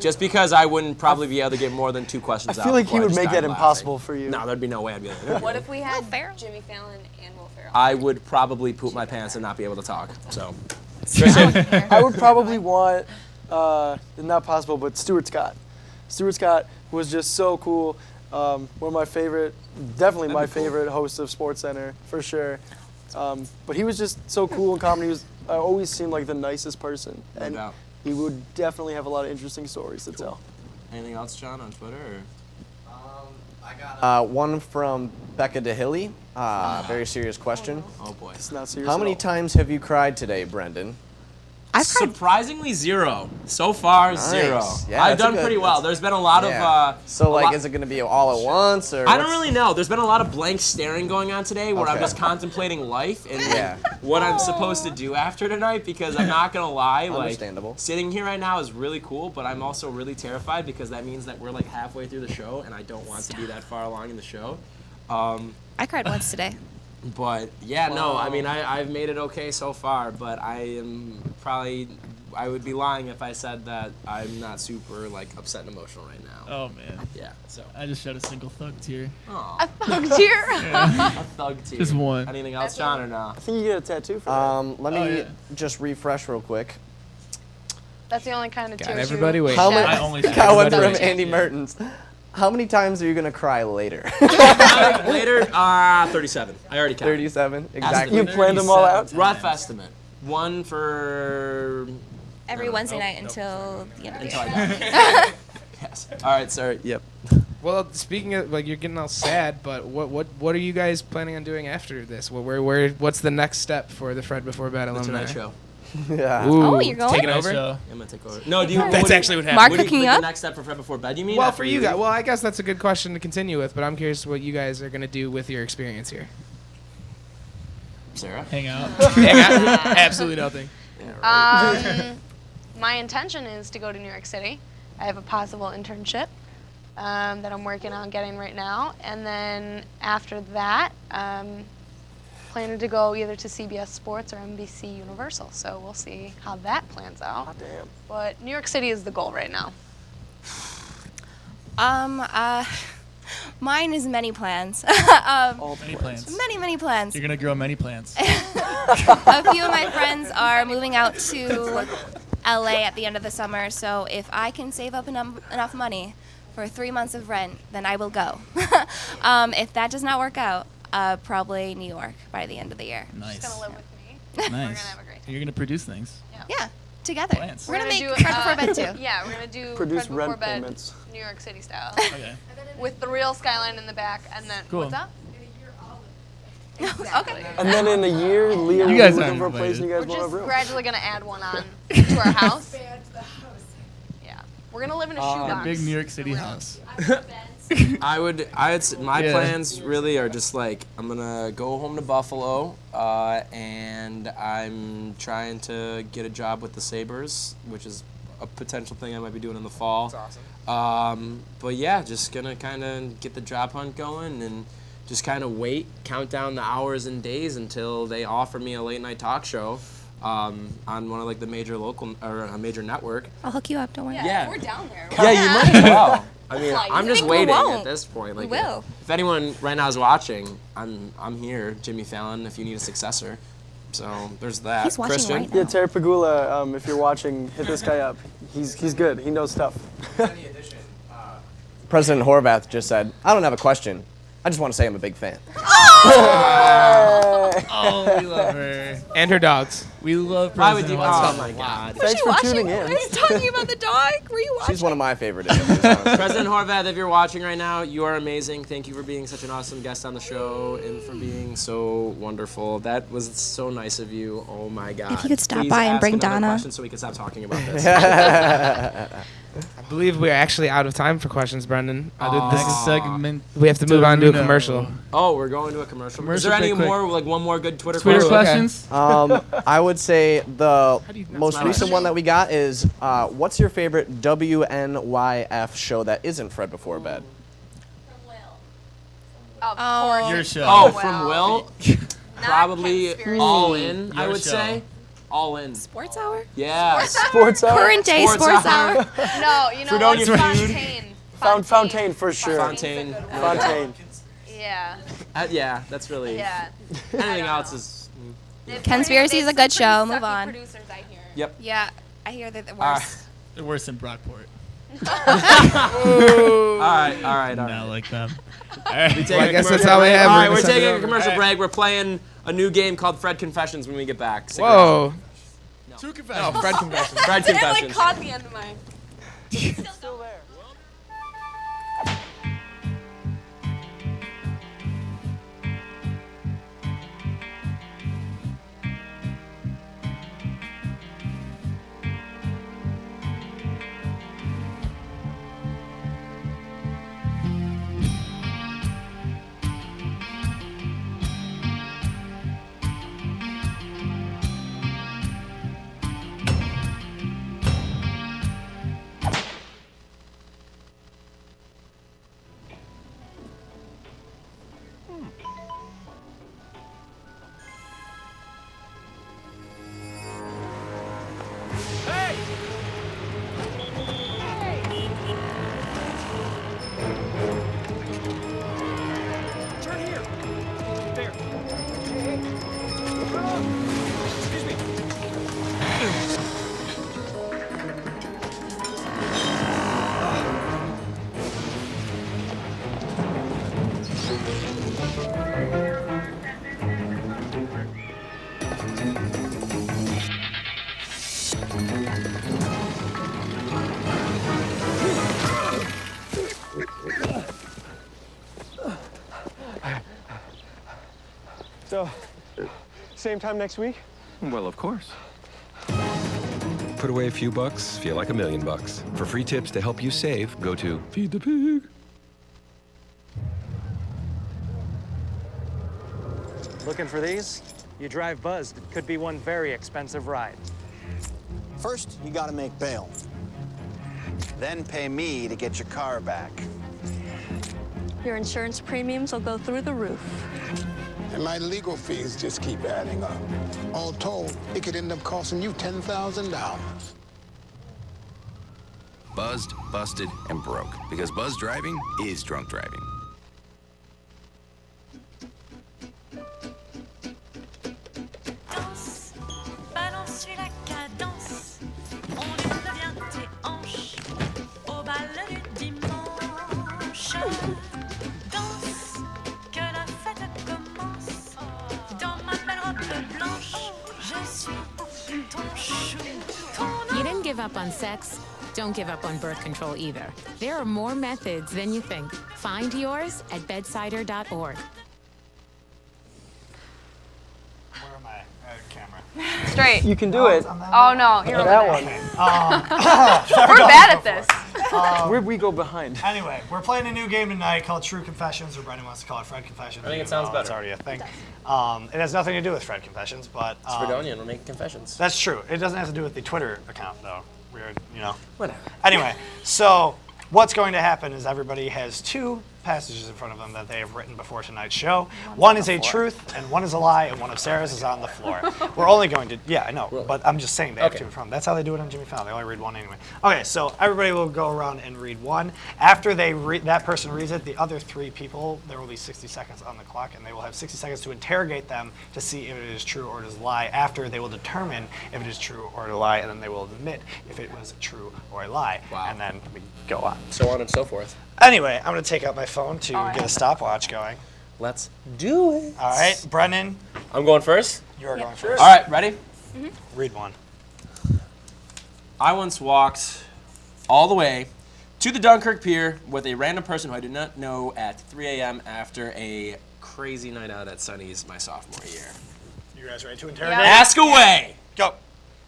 Just because I wouldn't probably be able to get more than 2 questions out. I feel like he before I would just make died that laughing. impossible for you. No, there'd be no way I'd be able to interview What him. if we had Jimmy Fallon and Will Ferrell? I would probably poop my pants and not be able to talk. So, I would probably want, not possible, but Stuart Scott. Stuart Scott was just so cool. One of my favorite, definitely my favorite host of SportsCenter, for sure. But he was just so cool in comedy. He was, I always seemed like the nicest person. No And doubt. he would definitely have a lot of interesting stories to tell. Anything else, John, on Twitter? I got one from Becca DeHilly. Very serious question. Oh boy. It's not serious How at many all. times have you cried today, Brendan? Surprisingly 0. So far, Nice. 0. Yeah, I've that's a done good- pretty well. There's been a lot of. So like, is it going to be all at once, or? I don't really know. There's been a lot of blank staring going on today where I'm Okay. just contemplating life and Yeah. what I'm supposed to do after tonight because I'm not going to lie. Like, Understandable. sitting here right now is really cool, but I'm also really terrified because that means that we're like halfway through the show and I don't want to be that far along in the show. I cried once today. But yeah, no, I mean, I've made it okay so far, but I would be lying if I said that I'm not super like upset and emotional right now. Oh man. Yeah, so. I just shed a single thug tear. Aw. A thug tear? A thug tear. Just one. Anything else, John, or no? I think you get a tattoo for that. Let me just refresh real quick. That's the only kind of tears everybody you wait. How shed. I only many? Got one everybody from Andy Mertens. How many times are you gonna cry later? Later, 37. I already counted. 37, exactly. You planned them all out? Rough estimate. One for. Every Wednesday night until the end of the Until year. I die. Yes. All right, sorry. Yep. Well, speaking of like, you're getting all sad, but what are you guys planning on doing after this? What's the next step for the Fred Before Bed The alumni? Tonight Show. Yeah. Ooh, Oh, you're going? taking Nice over. show. I'm gonna take over. No, do you? That's actually what happened. Mark What do you hooking think up? the next step for Fred Before Bed? You mean? Well, after for you guys, leave? well, I guess that's a good question to continue with, but I'm curious what you guys are gonna do with your experience here. Sarah. Hang out. Absolutely nothing. My intention is to go to New York City. I have a possible internship that I'm working on getting right now. And then after that, planning to go either to CBS Sports or NBC Universal. So we'll see how that plans out. Oh, damn. But New York City is the goal right now. Mine is many plans. Many plants. Many plans. You're gonna grow many plants. A few of my friends are moving out to LA at the end of the summer, so if I can save up enough money for 3 months of rent, then I will go. If that does not work out, probably New York by the end of the year. Nice. She's gonna live with me. Nice. We're gonna have a great time. You're gonna produce things. Yeah, together. Plants. We're gonna make do, Fred Before Bed too. Yeah, we're gonna do Produce Fred Before rent Bed, payments. New York City style, Okay. with the real skyline in the back, and then Cool. what's up? Okay. And then in a year, Leah will You be guys looking aren't for a place and you guys We're want a just room. gradually gonna add one on to our house. Yeah, we're gonna live in a A shoebox. big New York City house. My Yeah. plans really are just like I'm gonna go home to Buffalo, and I'm trying to get a job with the Sabres, which is a potential thing I might be doing in the fall. That's awesome. But yeah, just gonna kind of get the job hunt going and just kind of count down the hours and days until they offer me a late night talk show on one of like the major local or a major network. I'll hook you up. Don't worry. Yeah. We're down there. Yeah, you might as well. I mean, Like, I'm you just think we waiting won't? at this point. Like, We will. if anyone right now is watching, I'm here, Jimmy Fallon. If you need a successor, so there's that. He's watching Christian. right now. Yeah, Terry Pagula, if you're watching, hit this guy up. He's good. He knows stuff. President Horvath just said, I don't have a question. I just want to say I'm a big fan. Oh, we love her. And her dogs. We love Why would President you? Horvath. Oh my God. Thanks for tuning in. I was talking about the dog. Were you watching? She's one of my favorite interviews, honestly. President Horvath, if you're watching right now, you are amazing. Thank you for being such an awesome guest on the show and for being so wonderful. That was so nice of you. Oh my God. If you could stop Please by and ask bring another Donna. question so we can stop talking about this. I believe we're actually out of time for questions, Brendan. Next segment. We have to move on to a commercial. Oh, we're going to a commercial. Is Commercial there any break quick. more, like one more good Twitter questions? I would say the most smile? recent one that we got is, what's your favorite WNYF show that isn't Fred Before Bed? Oh, Your show. Oh, from Will? Probably conspiracy. All In, I Your would show. say. All In. Sports Hour? Yeah. Sports hour. Current day sports hour. No, you know Fredonia what? Feud. Fontaine. Fontaine for sure. Fontaine. Fontaine. Yeah. Yeah, that's really. Yeah. Anything else is. Conspiracy is a good show. Move on. Producers, I hear. Yep. Yeah, I hear that the All worst. right. They're worse than Brockport. All right. Not like them. We take Well, I a guess that's commercial all we break. have. All We're right, gonna we're send it taking a over. commercial All break. We're playing a new game called Fred Confessions when we get back. Stick Whoa. Two confessions. No, Fred Confessions. Fred It like Confessions. caught the end of my. Still there. So, same time next week? Well, of course. Put away a few bucks, feel like $1 million. For free tips to help you save, go to Feed the Pig. Looking for these? You drive Buzzed. It could be one very expensive ride. First, you gotta make bail. Then pay me to get your car back. Your insurance premiums will go through the roof. And my legal fees just keep adding up. All told, it could end up costing you $10,000. Buzzed, busted, and broke. Because buzz driving is drunk driving. Balance la cadence, on lève bien tes hanches au bal du dimanche. Danse, que la fête commence. Dans ma belle robe blanche, je suis ton chou. You didn't give up on sex. Don't give up on birth control either. There are more methods than you think. Find yours at bedsider.org. Where am I? Camera. Straight. You can do it. Oh no, you're that over one. there. We're bad at this. Where'd we go behind? Anyway, we're playing a new game tonight called True Confessions, or Brendan wants to call it Fred Confessions. I think it even sounds though better. It's already a thing. It has nothing to do with Fred Confessions, but It's Fredonian. We're making confessions. that's true. It doesn't have to do with the Twitter account, though, weird, you know. Whatever. Anyway, so what's going to happen is everybody has two passages in front of them that they have written before tonight's show. One is a truth and one is a lie, and one of Sarah's is on the floor. We're only going to, yeah, I know, but I'm just saying they have two in front of them. That's how they do it on Jimmy Fallon. They only read one anyway. Okay, so everybody will go around and read one. After they that person reads it, the other three people, there will be 60 seconds on the clock, and they will have 60 seconds to interrogate them to see if it is true or it is a lie. After, they will determine if it is true or a lie, and then they will admit if it was true or a lie. Wow. And then we go on. So on and so forth. Anyway, I'm going to take out my phone to get a stopwatch going. Let's do it. All right, Brendan. I'm going first? You're going first. All right, ready? Read one. I once walked all the way to the Dunkirk Pier with a random person who I did not know at 3 a.m. after a crazy night out at Sunny's my sophomore year. You guys ready to interrogate? Ask away! Go.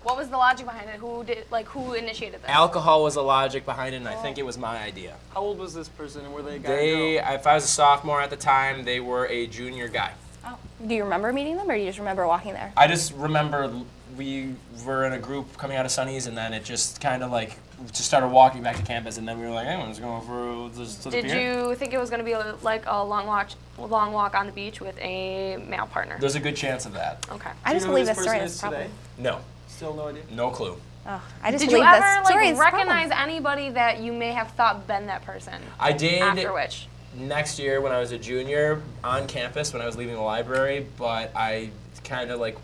What was the logic behind it? Who initiated this? Alcohol was the logic behind it, and I think it was my idea. How old was this person, and were they a guy or girl? If I was a sophomore at the time, they were a junior guy. Oh. Do you remember meeting them, or do you just remember walking there? I just remember we were in a group coming out of Sunny's, and then it just kind of like just started walking back to campus, and then we were like, hey, we're just going for to the Did pier. you think it was going to be like a long walk on the beach with a male partner? There's a good chance of that. Okay. I just believe this story is today? probably. No. Still no idea? No clue. Oh, I just Did you believe this ever story like is recognize anybody that you may have thought been that person? I did. After which? Next year when I was a junior on campus when I was leaving the library, but I kind of like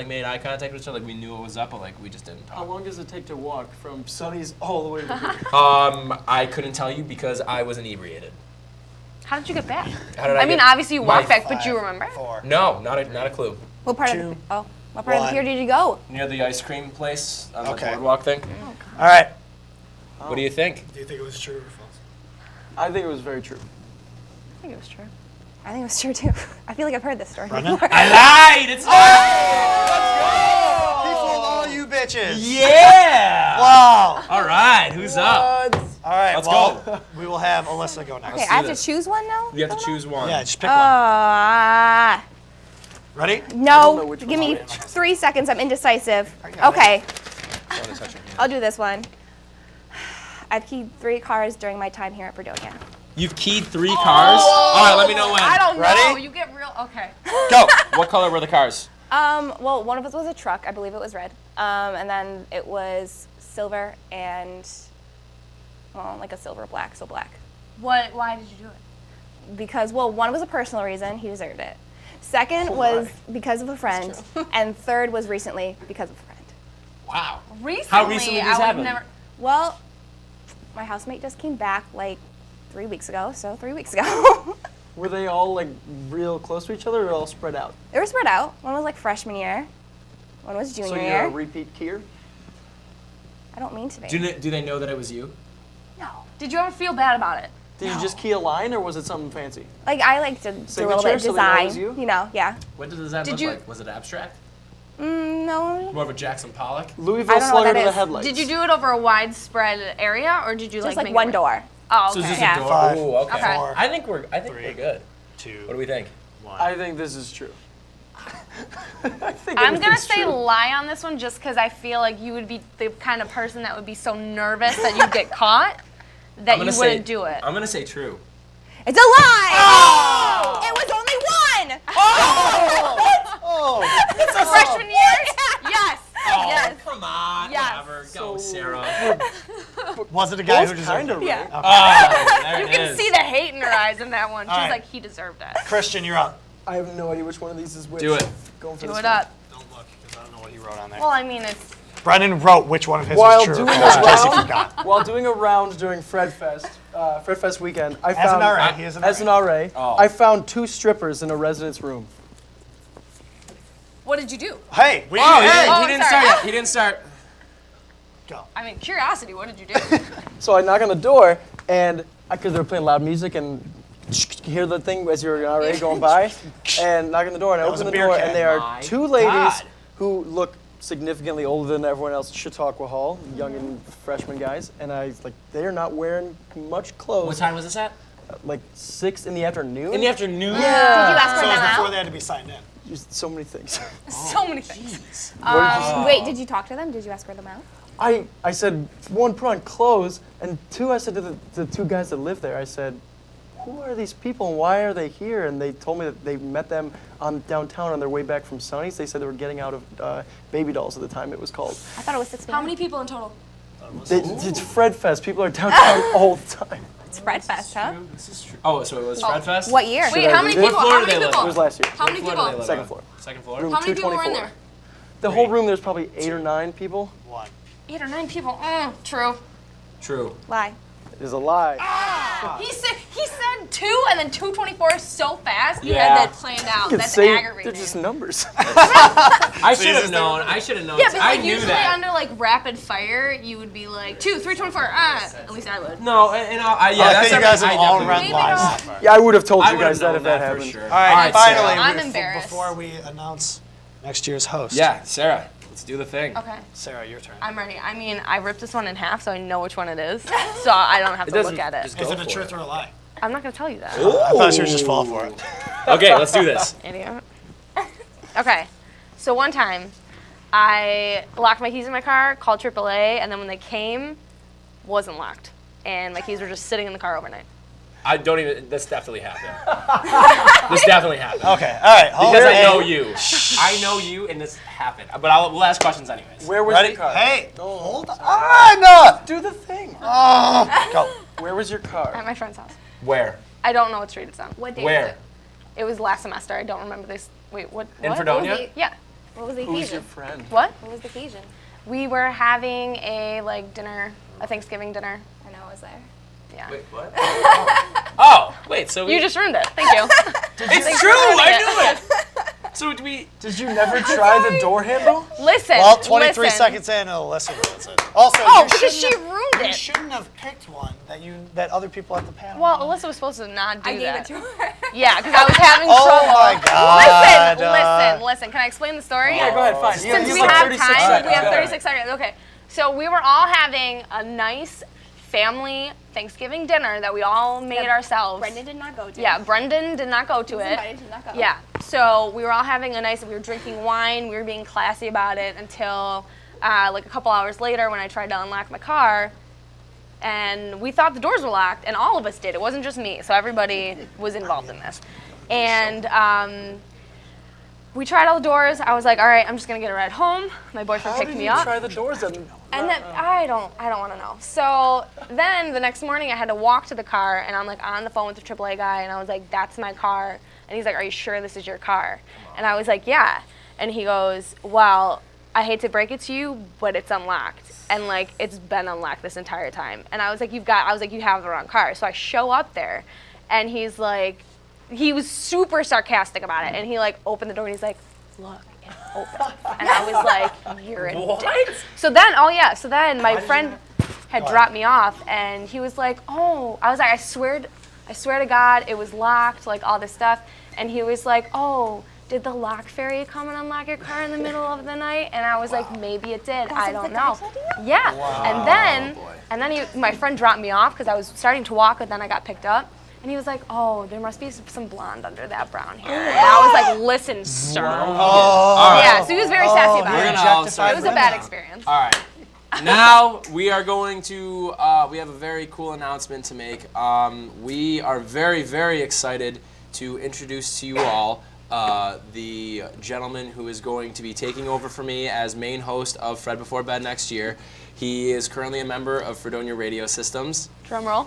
made eye contact with each other, like we knew what was up, but like we just didn't talk. How long does it take to walk from Sunny's all the way to the pier? I couldn't tell you because I was inebriated. How did you get back? How did I mean, get- obviously you walked my- back, but do you remember? No, not a clue. What part of the, what part of the pier did you go? Near the ice cream place on Okay. the boardwalk thing. All right. What do you think? Do you think it was true or false? I think it was very true. I think it was true. I think it was true too. I feel like I've heard this story Brendan? before. I lied! It's He fooled all you bitches. Yeah! Wow. All right, who's up? All right, Let's well, go. we will have Alyssa go next. Okay, I have to choose one now? You have to choose one. Yeah, just pick one. Ready? No, give me 3 seconds. I'm indecisive. Okay, I'll do this one. I've keyed 3 cars during my time here at Fredonia. You've keyed 3 cars? All right, let me know when. I don't know. Ready? You get real. Okay. Go! What color were the cars? Well, one of us was a truck. I believe it was red. And then it was silver and, well, like a silver black, so black. Why did you do it? Because, well, one was a personal reason. He deserved it. Second was because of a friend. And third was recently because of a friend. Wow. Recently, How recently did this I would happen? never. Well, my housemate just came back like 3 weeks ago, so 3 weeks ago. Were they all like real close to each other, or all spread out? They were spread out. One was like freshman year. One was junior So you're year. a repeat keyer? I don't mean to be. Do they know that it was you? No. Did you ever feel bad about it? Did you just key a line, or was it something fancy? Like, I like to do a little bit of Signature, so they know it was design. you? know, yeah. What did the design Did look you- like? Was it abstract? No. More of a Jackson Pollock? Louisville I don't know what Slugger that to the is. headlights. Did you do it over a widespread area, or did you Just like like make one it- door. Oh, So okay. it's just Yeah. a door? 5, Ooh, okay. Okay. 4, I think we're good. 2, What do we think? 1. I think this is true. I think I'm gonna everything's say true. lie on this one, just because I feel like you would be the kind of person that would be so nervous that you'd get caught that I'm you gonna wouldn't say- do it. I'm going to say true. It's a lie! Oh! It was only one! Oh! It's a freshman year? Yes. Oh, Yes. come on. Yes. Whatever. Go, Sarah. Was it a guy who Both deserved kind it? of Yeah. right. Oh, there You it can is. see the hate in her eyes in that one. She's All right. like, he deserved it. Christian, you're up. I have no idea which one of these is which. Do it. Going for Do this it one. up. Don't look, because I don't know what he wrote on there. Well, I mean, it's. Brendan wrote which one of his While was true. doing Just in case you a forgot. round, while doing a round during Fred Fest weekend, I As found an RA, he is an as RA. an RA, Oh. I found 2 strippers in a residence room. What did you do? Hey, we Oh, hey, Oh, he didn't sorry. start yet. He didn't start. go. I mean, curiosity. What did you do? So I knock on the door, and because they were playing loud music, and you hear the thing as you're an RA going by, and knock on the door, and I That was open a the beer door, can. and there My are 2 ladies God. who look significantly older than everyone else at Chautauqua Hall, young and freshman guys, and I was like, they are not wearing much clothes. What time was this at? Like 6 in the afternoon. In the afternoon? Did you ask So for it was them before out? they had to be signed in. Just so many things. So many things. Wait, did you talk to them? Did you escort them out? I said, one, put on clothes, and two, I said to the two guys that live there, I said, who are these people and why are they here? And they told me that they met them downtown on their way back from Sonny's. They said they were getting out of Baby Dolls at the time it was called. I thought it was 6 p.m. How many people in total? It's Fred Fest. People are downtown all the time. It's Fred Fest, huh? This is true. Oh, so it was Fred Fest? What year? Wait, how many people? What floor How do many they live people? It was last year. How many What floor do they people? live Second on? floor. Second floor? Room How many people were in 224. there? The whole room, there's probably 8 or 9 people. 8 or 9 people. True. True. Lie. It is a lie. He said 2 and then 224 so fast. You Yeah. had that planned out. You could That's say aggravating. they're just numbers. I should have known. I should have known. Yeah, but I like knew usually that. under like rapid fire, you would be like 2, 3, 24. At least I would. No, and I, yeah, I that's think you guys I have all definitely read would. lies so far. Yeah, I would have told I you would've guys that known if that for happened. sure. All right, Sarah. finally, I'm embarrassed. before we announce next year's host. Yeah, Sarah, let's do the thing. Okay, Sarah, your turn. I'm ready. I mean, I ripped this one in half, so I know which one it is. So I don't have to look at it. Just Is go it a for truth it. or a lie? I'm not gonna tell you that. I thought you would just fall for it. Okay, let's do this. Idiot. Okay, so one time, I locked my keys in my car, called AAA, and then when they came, wasn't locked, and my keys were just sitting in the car overnight. I don't even. This definitely happened. This definitely happened. Okay, all right. Hold Because on. I know you. I know you, and this happened. But we'll ask questions anyways. Where was Ready? your car? Hey, hold on. Do the thing. Go. Where was your car? At my friend's house. Where? I don't know what street it's on. What day Where? was it? It was last semester. I don't remember this. Wait, what? In what? Fredonia? Yeah. What was the Who's your occasion? friend? What? What was the occasion? We were having a dinner, a Thanksgiving dinner. I know I was there. Yeah. Wait, what? Oh, wait. So You just ruined it. Thank you. It's true. I knew it. So Did you never try the door handle? Listen. Well, 23 listen. seconds in, it'll listen to it. Also, Oh, you because shouldn't she have- ruined You it. shouldn't have picked one that other people at the panel. Well, Alyssa was supposed to not do I gave that. it to her. Yeah, because I was having Oh trouble. my God. Listen. Can I explain the story? Yeah, go ahead, fine. Since You we have have 36 time, seconds. we have Go 36 seconds. Okay. So we were all having a nice family Thanksgiving dinner that we all made ourselves. Brendan did not go to. Yeah, Brendan did not go to He was it. invited, did not go. Yeah. So we were all having we were drinking wine, we were being classy about it until like a couple hours later when I tried to unlock my car. And we thought the doors were locked, and all of us did. It wasn't just me, so everybody was involved in this. And we tried all the doors. I was like, all right, I'm just gonna get a ride home. My boyfriend How picked did me you up. try the doors? And then I don't want to know. So then the next morning I had to walk to the car, and I'm like on the phone with the AAA guy, and I was like, that's my car. And he's like, are you sure this is your car? And I was like, yeah. And he goes, well, I hate to break it to you, but it's unlocked. And like, it's been unlocked this entire time. And I was like, you have the wrong car. So I show up there, and he's like, he was super sarcastic about it. And he like opened the door, and he's like, look, it's open. And I was like, you're a dick. So then my friend had dropped me off, and he was like, oh, I was like, I swear to God, it was locked, like all this stuff. And he was like, oh, did the lock fairy come and unlock your car in the middle of the night? And I was like, maybe it did. I don't know. Yeah. Wow. And then my friend dropped me off because I was starting to walk, but then I got picked up. And he was like, oh, there must be some blonde under that brown hair. And I was like, listen, sir. All Yeah, right. so he was very sassy about We're it. gonna all start It was a from bad now. experience. All right. Now we are going to, we have a very cool announcement to make. We are very, very excited to introduce to you all the gentleman who is going to be taking over for me as main host of Fred Before Bed next year. He is currently a member of Fredonia Radio Systems. Drum roll.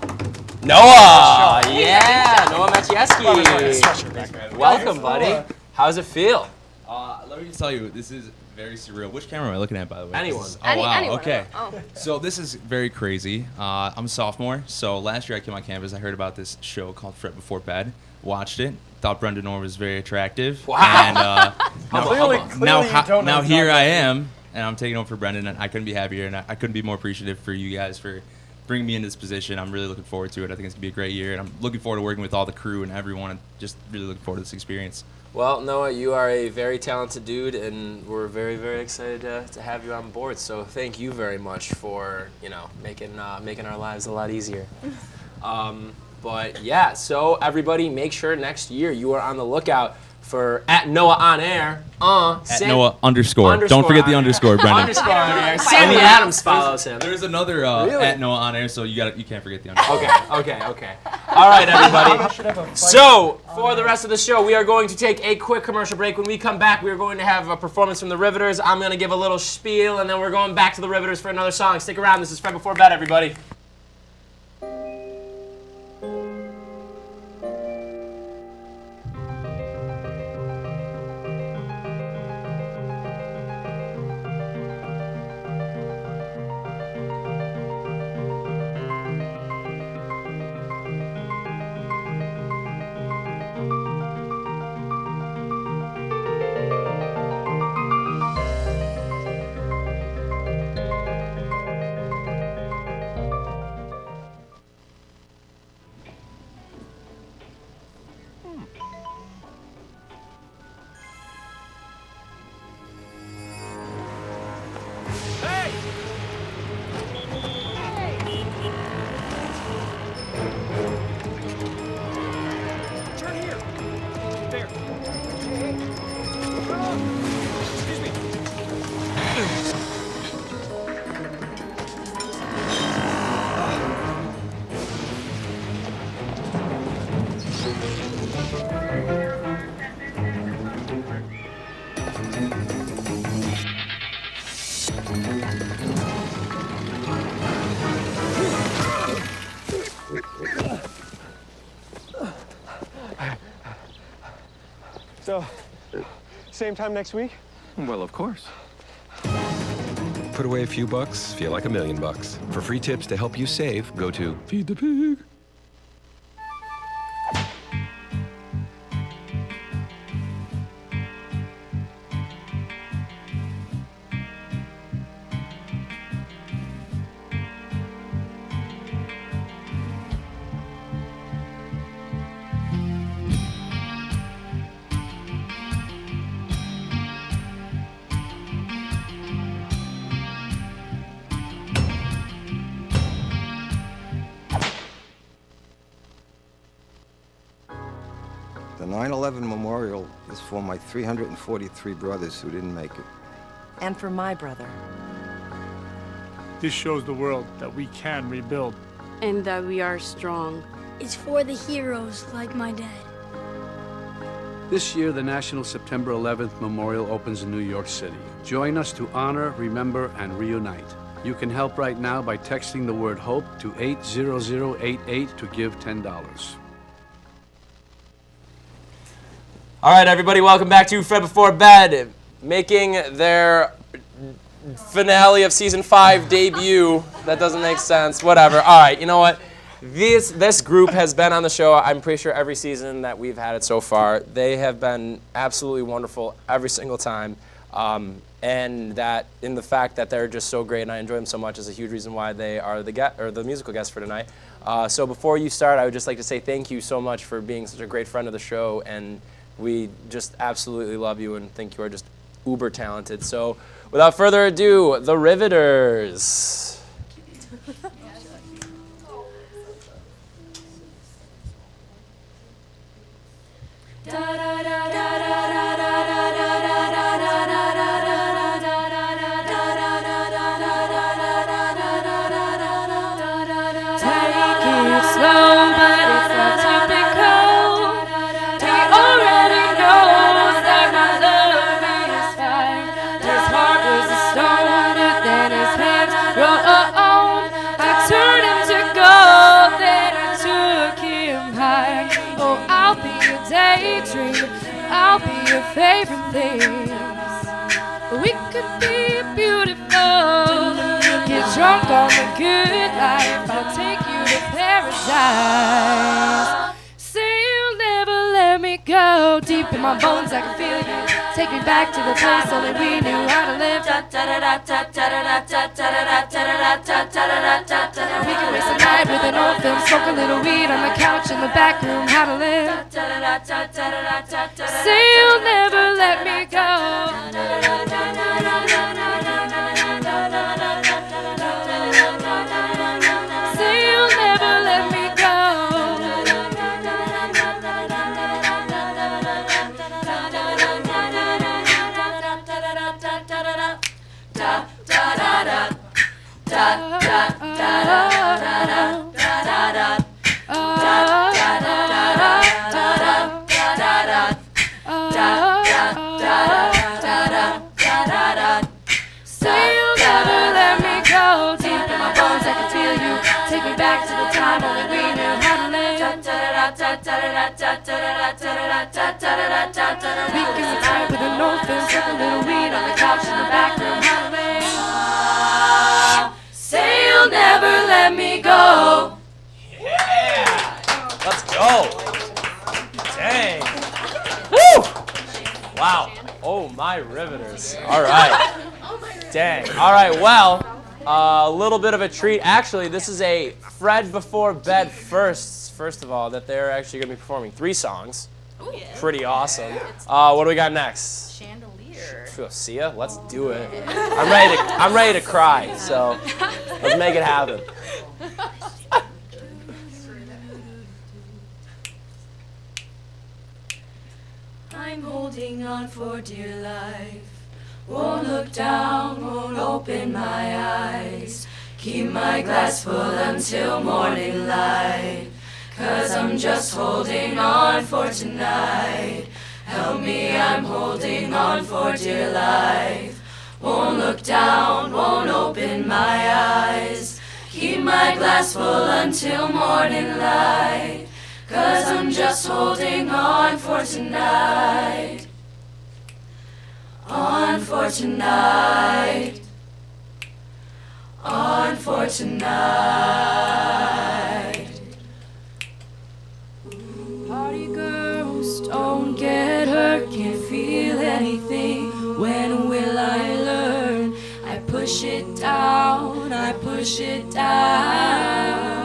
Noah! Yeah, Noah Maciejewski. Welcome, buddy. How's it feel? Let me just tell you, this is very surreal. Which camera am I looking at, by the way? Anyone. This is- oh, wow. anyone. Okay. Oh. So this is very crazy. I'm a sophomore. So last year I came on campus. I heard about this show called Fred Before Bed. Watched it. Thought Brendan Orr was very attractive. Wow. And Clearly you don't know here John I Brendan. am, and I'm taking over for Brendan, and I couldn't be happier, and I couldn't be more appreciative for you guys for bringing me into this position. I'm really looking forward to it. I think it's gonna be a great year, and I'm looking forward to working with all the crew and everyone. And just really looking forward to this experience. Well, Noah, you are a very talented dude, and we're very, very excited to have you on board. So thank you very much for making our lives a lot easier. But yeah, so everybody, make sure next year you are on the lookout for at Noah on air. At Noah underscore. Don't forget the underscore, Brendan. Underscore on air. Sammy Adams follows him. There's another Really? at Noah on air, so you can't forget the underscore. Okay. All right, everybody. So, for the rest of the show, we are going to take a quick commercial break. When we come back, we are going to have a performance from the Riveters. I'm going to give a little spiel, and then we're going back to the Riveters for another song. Stick around. This is Fred Before Bed, everybody. So, same time next week? Well, of course. Put away a few bucks, feel like $1 million. For free tips to help you save, go to Feed the Pig. The 9/11 memorial is for my 343 brothers who didn't make it. And for my brother. This shows the world that we can rebuild. And that we are strong. It's for the heroes like my dad. This year, the National September 11th Memorial opens in New York City. Join us to honor, remember, and reunite. You can help right now by texting the word HOPE to 80088 to give $10. All right, everybody, welcome back to Fred Before Bed, making their finale of season 5 debut. That doesn't make sense. Whatever. All right, you know what? This group has been on the show, I'm pretty sure, every season that we've had it so far. They have been absolutely wonderful every single time. And that in the fact that they're just so great and I enjoy them so much is a huge reason why they are the musical guests for tonight. So before you start, I would just like to say thank you so much for being such a great friend of the show, and we just absolutely love you and think you are just uber talented. So without further ado, the Riveters. I'll be your favorite things. We could be beautiful. Get drunk on the good life. I'll take you to paradise. Say you'll never let me go. Deep in my bones, I can feel you. Take me back to the place only we knew how to live. We can waste a night with an old film, smoke a little weed on the couch in the back room. How to live. Say you'll never let me go. Say you'll never let me go. Weekends are tight with a no fence, with a little weed on the couch in the back room. Say you'll never let me go. Let's go. Dang. Woo! Wow. Oh, my Riveters. All right. Dang. All right, well, a little bit of a treat. Actually, this is a Fred Before Bed first of all, that they're actually going to be performing 3 songs. Ooh, yeah. Pretty awesome. What do we got next? Chandelier. See ya? Let's do it. I'm ready to cry, so let's make it happen. I'm holding on for dear life. Won't look down, won't open my eyes. Keep my glass full until morning light. 'Cause I'm just holding on for tonight. Help me, I'm holding on for dear life. Won't look down, won't open my eyes. Keep my glass full until morning light. 'Cause I'm just holding on for tonight. On for tonight. On for tonight. Party girls, don't get hurt, can't feel anything. When will I learn? I push it down, I push it down.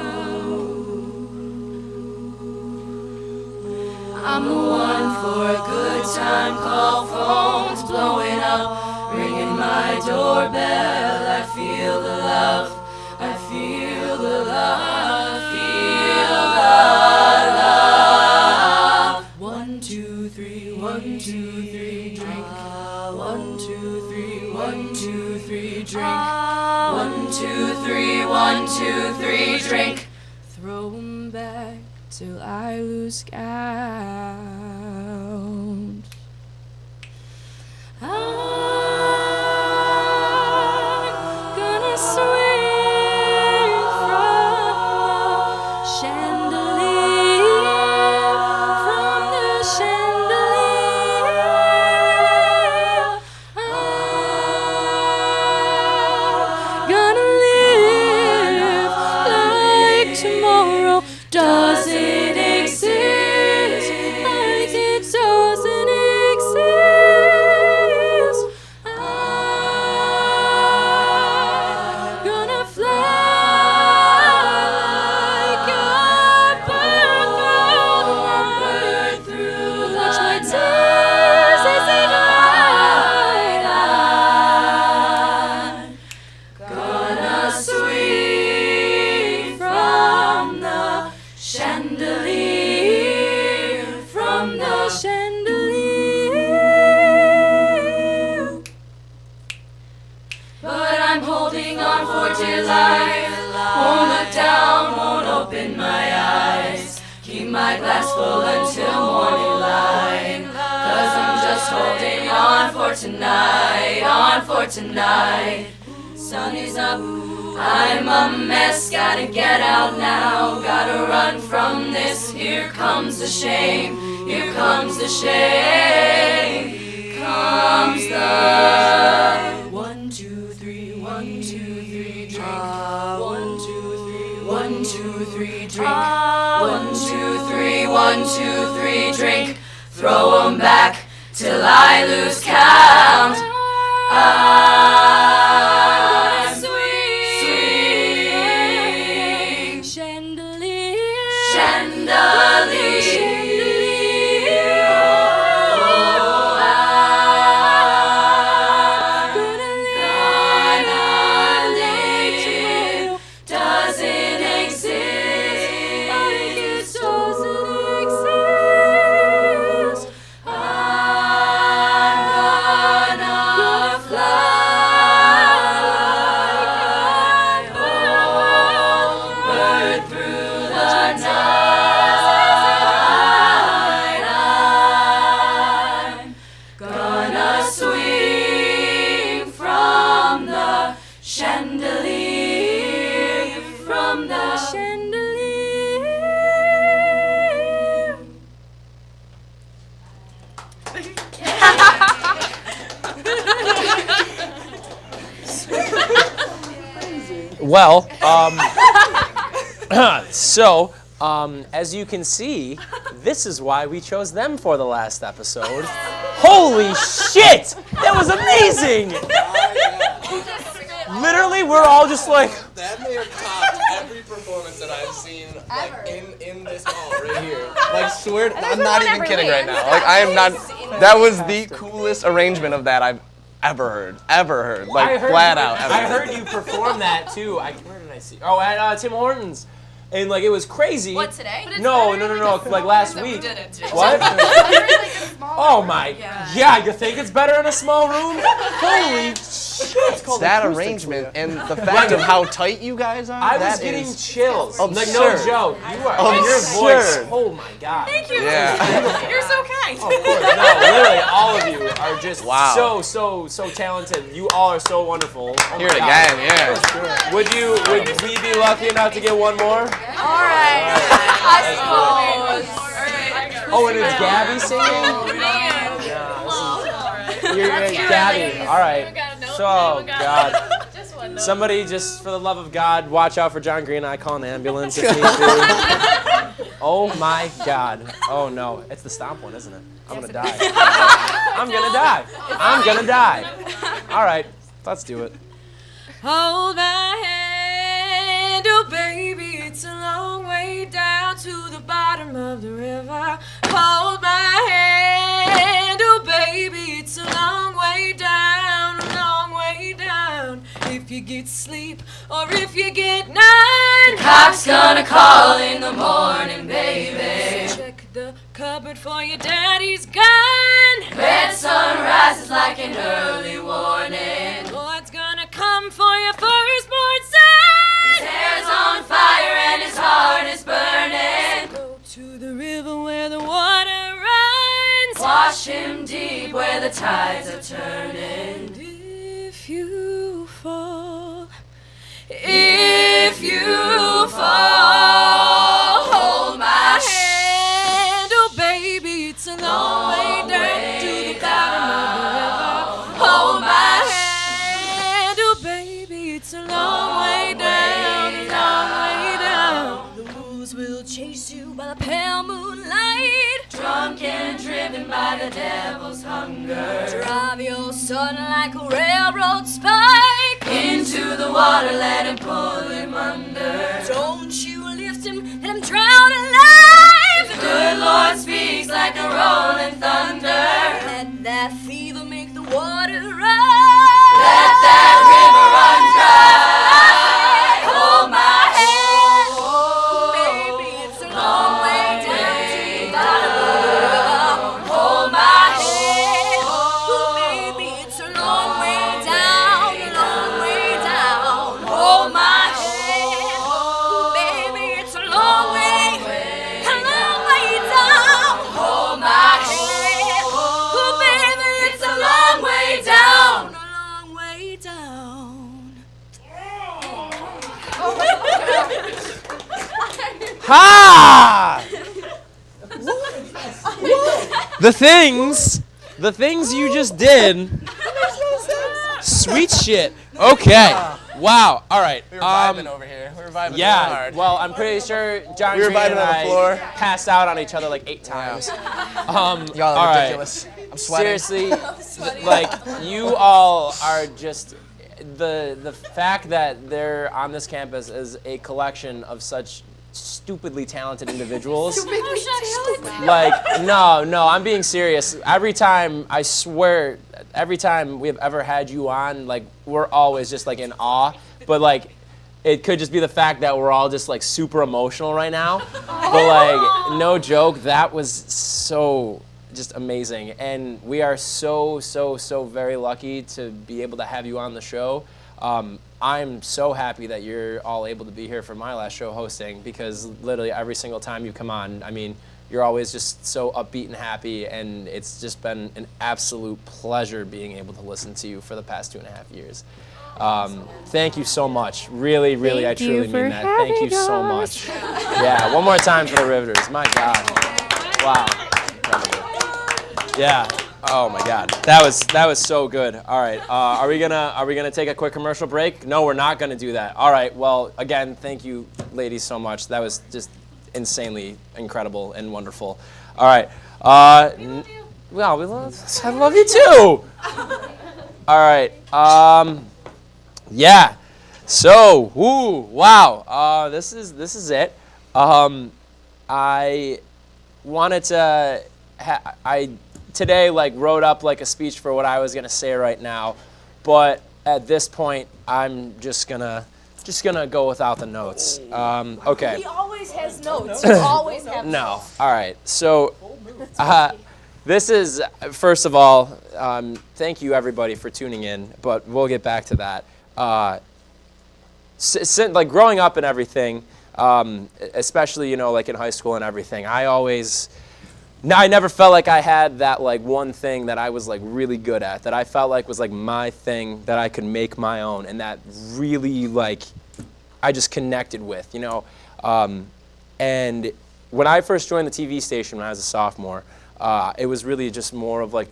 I'm the one for a good time call, phones blowing up, ringing my doorbell. I feel the love, I feel the love, feel the love. 1, 2, 3, 1, 2, 3, drink. 1, 2, 3, 1, 2, 3, drink. 1, 2, 3, 1, 2, 3, drink. Throw 'em back till I lose count. I'm gonna swing from the chandelier, from the chandelier. I'm gonna live like tomorrow doesn't exist, like it doesn't exist. I'm gonna fly like a bird through the night. Watch my tears as they dry. Gonna swing from the chandelier, from the chandelier. But I'm holding on for dear life. Won't look down, won't open my eyes. Keep my glass full until morning light. 'Cause I'm just holding on for tonight, on for tonight. Sun is up, I'm a mess, gotta get out now. Gotta run from this, here comes the shame. Here comes the shame. Comes the 1, 2, 3, 1, 2, 3, drink. 1, 2, 3, 1, 2, 3, drink. 1, 2, 3, 1, 2, 3, drink. Throw 'em back till I lose count. I'm swing, chandelier, chandelier. Doesn't exist, like it doesn't exist. I'm gonna fly Well, so as you can see, this is why we chose them for the last episode. Holy shit! That was amazing! Literally, we're all just like. That may have topped every performance that I've seen like in this hall right here. Like swear, I'm not even kidding right now. Like I am not. That was the coolest arrangement of that I've ever heard. Like flat out. Ever. I heard you perform that too. Where did I see? Oh, at Tim Hortons. And like it was crazy. What, today? No. Like last week. What? Oh my. Yeah, you think it's better in a small room? Holy shit! That arrangement and the fact of how tight you guys are. I was getting chills. Absurd. Like no joke. You are. And your voice. Oh my god. Thank you. Yeah. You're so kind. Of course. No, literally, all of you are just so talented. You all are so wonderful. Oh Hear it again, yeah. Would we be lucky enough to get one more? All right. I suppose. Oh, and it's Gabby singing? You're Gabby. All right. So, God. Somebody, just for the love of God, watch out for John Green. I call an ambulance if need be. Oh my God. Oh no. It's the stomp one, isn't it? I'm gonna die. I'm gonna die. I'm gonna die. All right. Let's do it. Hold my hand, oh baby, it's a long way down to the bottom of the river. Hold my hand, oh baby, it's a long way down, a long way down. If you get sleep or if you get none, the cock's gonna call in the morning, baby. So check the cupboard for your daddy's gun. Red sun rises like an early warning. Lord's gonna come for your firstborn son. His hair's on fire and his heart is burning. So go to the river where the water runs. Wash him deep where the tides are turning. And if you fall, hold my hand, oh baby, it's a long way down to the bottom of the river. Hold my hand, oh baby, it's a long way down, a long way down. The wolves will chase you by the pale moonlight, drunk and driven by the devil's hunger. Drive your son like a railroad spike into the water, let him pull him under. Don't you lift him, let him drown alive. The good Lord speaks like a rolling thunder. Let that fever make the water run. Let that river run dry. Hold my hand, baby, it's a long way down to the bottom of the river. Hold my hand, baby, it's a long way down, a long way down. Hold my hand, baby, it's a long way down. Hold my hand, baby, it's a long way down, a long way down. Ha! The things you just did. Sweet shit. Okay. Wow. All right. We were vibing over here. We were vibing yeah. hard. Well, I'm pretty sure John We were Green vibing and on the I floor. passed out on each other like 8 times. Y'all are all right. ridiculous. I'm sweating. Seriously, like you all are just the fact that they're on this campus is a collection of such stupidly talented individuals. Like, no, I'm being serious. Every time, I swear, every time we have ever had you on, like, we're always just, like, in awe. But, like, it could just be the fact that we're all just, like, super emotional right now. But, like, no joke, that was so just amazing. And we are so very lucky to be able to have you on the show. I'm so happy that you're all able to be here for my last show hosting, because literally every single time you come on, I mean, you're always just so upbeat and happy, and it's just been an absolute pleasure being able to listen to you for the past 2.5 years. Thank you so much. Really, I truly mean that. Thank you so much. Yeah, one more time for the Riveters. My God. Wow. Incredible. Yeah. Oh my God, that was so good. All right, are we gonna take a quick commercial break? No, we're not gonna do that. All right. Well, again, thank you, ladies, so much. That was just insanely incredible and wonderful. All right. Well, I love you too. All right. Yeah. So, wow. This is it. I wanted to. I today wrote up a speech for what I was gonna say right now, but at this point, I'm just gonna go without the notes. Okay. He always has notes. You always have notes. No. All right. So, this is, first of all, thank you everybody for tuning in, but we'll get back to that. Growing up and everything, especially, in high school and everything, I never felt like I had that one thing that I was really good at, that I felt was my thing that I could make my own, and that really I just connected with, and when I first joined the TV station when I was a sophomore, it was really just more of the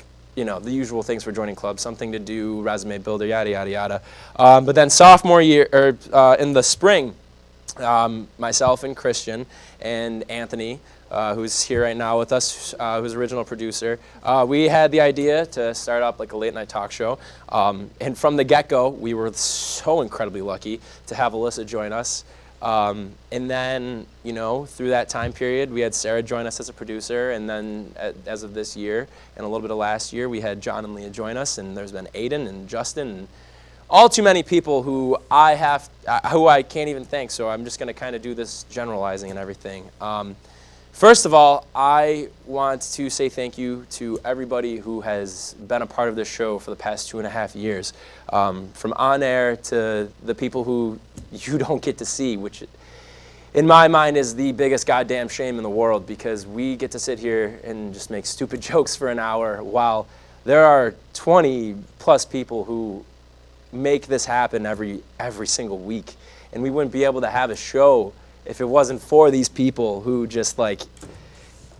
usual things for joining clubs, something to do, resume builder, yada, yada, yada. But then sophomore year, in the spring, myself and Christian and Anthony, who's here right now with us, who's original producer, we had the idea to start up a late night talk show. And from the get-go, we were so incredibly lucky to have Alyssa join us. And then, through that time period, we had Sarah join us as a producer, and then as of this year, and a little bit of last year, we had John and Leah join us, and there's been Aiden and Justin, and all too many people who I can't even thank, so I'm just going to kind of do this generalizing and everything. First of all, I want to say thank you to everybody who has been a part of this show for the past 2.5 years. From on air to the people who you don't get to see, which in my mind is the biggest goddamn shame in the world, because we get to sit here and just make stupid jokes for an hour while there are 20 plus people who make this happen every single week. And we wouldn't be able to have a show if it wasn't for these people who just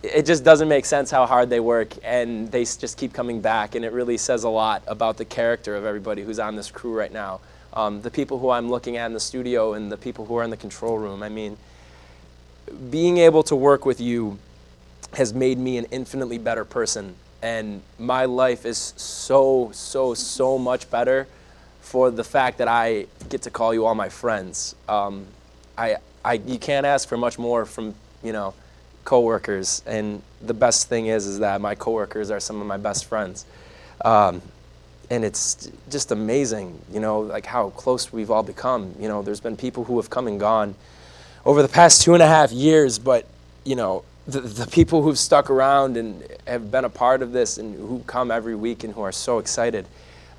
it just doesn't make sense how hard they work, and they just keep coming back, and it really says a lot about the character of everybody who's on this crew right now. The people who I'm looking at in the studio and the people who are in the control room. I mean, being able to work with you has made me an infinitely better person, and my life is so much better for the fact that I get to call you all my friends. You can't ask for much more from, coworkers, and the best thing is that my coworkers are some of my best friends. And it's just amazing, how close we've all become. There's been people who have come and gone over the past 2.5 years, but, the people who've stuck around and have been a part of this and who come every week and who are so excited,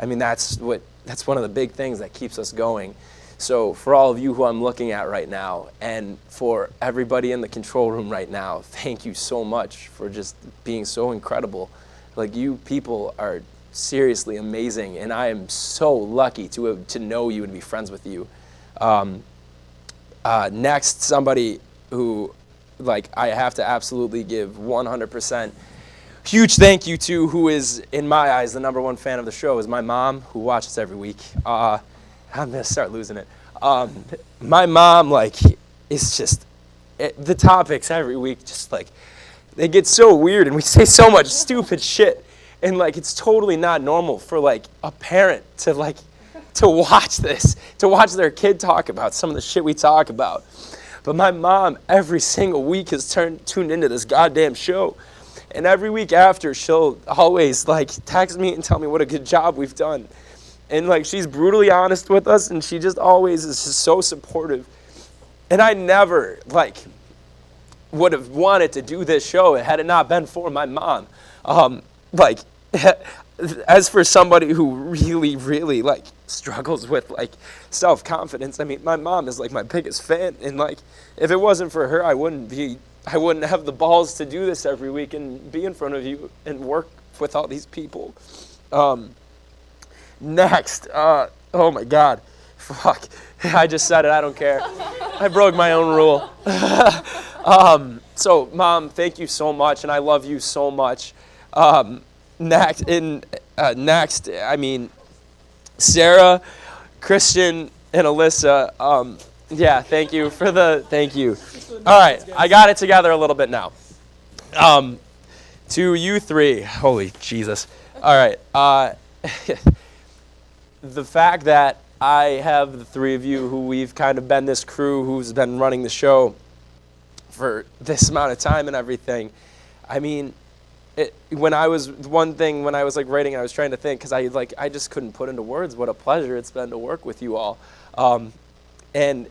I mean, that's one of the big things that keeps us going. So for all of you who I'm looking at right now, and for everybody in the control room right now, thank you so much for just being so incredible. You people are seriously amazing, and I am so lucky to know you and be friends with you. Next, somebody who I have to absolutely give 100% huge thank you to, who is, in my eyes, the #1 fan of the show, is my mom, who watches every week. I'm going to start losing it. My mom, is just, the topics every week, just they get so weird, and we say so much stupid shit. And it's totally not normal for a parent to watch this, to watch their kid talk about some of the shit we talk about. But my mom, every single week, has tuned into this goddamn show. And every week after, she'll always text me and tell me what a good job we've done. And she's brutally honest with us, and she just always is just so supportive. And I never would have wanted to do this show had it not been for my mom. As for somebody who really struggles with self-confidence, I mean, my mom is my biggest fan, and if it wasn't for her, I wouldn't have the balls to do this every week and be in front of you and work with all these people. Next, oh my God, fuck, I just said it, I don't care. I broke my own rule. So Mom, thank you so much, and I love you so much. next, I mean, Sarah, Christian, and Alyssa. Yeah, thank you. All right, I got it together a little bit now. To you three, holy Jesus. All right, the fact that I have the three of you who we've kind of been this crew who's been running the show for this amount of time and everything, I mean, when I was like writing, I was trying to think, because I just couldn't put into words what a pleasure it's been to work with you all, and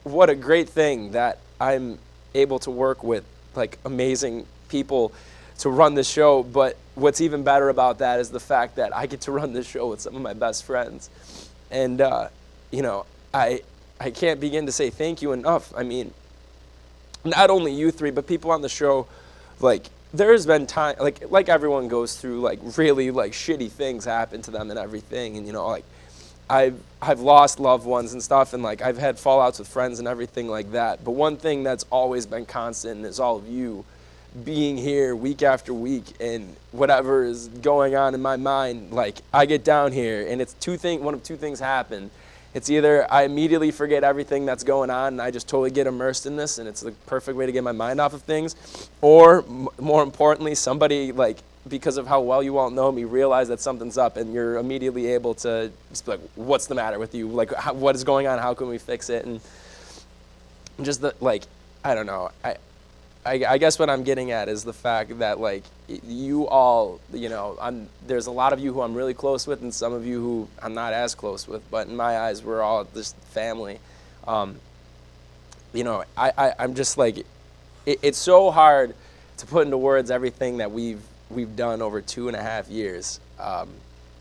what a great thing that I'm able to work with like amazing people to run the show. But what's even better about that is the fact that I get to run this show with some of my best friends, and you know, I can't begin to say thank you enough. I mean, not only you three, but people on the show. Like, there's been time, like everyone goes through, like, really, like, shitty things happen to them and everything. And, you know, like, I've lost loved ones and stuff, and, like, I've had fallouts with friends and everything like that. But one thing that's always been constant is all of you being here week after week, and whatever is going on in my mind, like, I get down here, and it's one of two things happen. It's either I immediately forget everything that's going on and I just totally get immersed in this, and it's the perfect way to get my mind off of things, or more importantly, somebody, like, because of how well you all know me, realize that something's up, and you're immediately able to just be like, what's the matter with you? Like, what is going on? How can we fix it? And just I don't know. I guess what I'm getting at is the fact that, like, you all, you know, there's a lot of you who I'm really close with, and some of you who I'm not as close with, but in my eyes, we're all this family. You know, I'm just like, it's so hard to put into words everything that we've done over 2.5 years.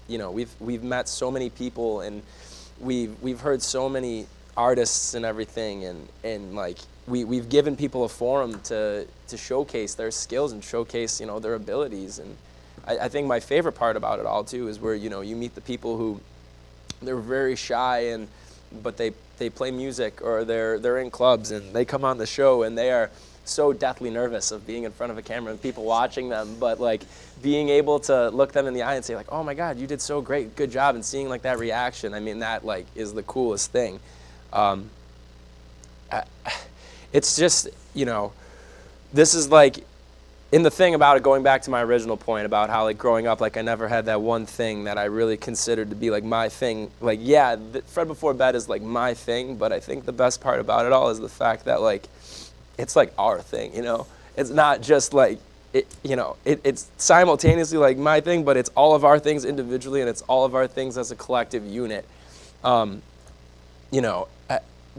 You know, we've met so many people, and we've heard so many artists and everything, and like, we've given people a forum to showcase their skills and showcase, you know, their abilities. And I think my favorite part about it all too is where, you know, you meet the people who they're very shy, but they play music, or they're in clubs, and they come on the show and they are so deathly nervous of being in front of a camera and people watching them, but like being able to look them in the eye and say like, oh my God, you did so great, good job, and seeing like that reaction, I mean, that like is the coolest thing. It's just, you know, this is like, in the thing about it, going back to my original point about how, like, growing up, like, I never had that one thing that I really considered to be, like, my thing. Like, yeah, Fred Before Bed is, like, my thing, but I think the best part about it all is the fact that, like, it's, like, our thing, you know? It's not just, like, it's simultaneously, like, my thing, but it's all of our things individually, and it's all of our things as a collective unit. You know,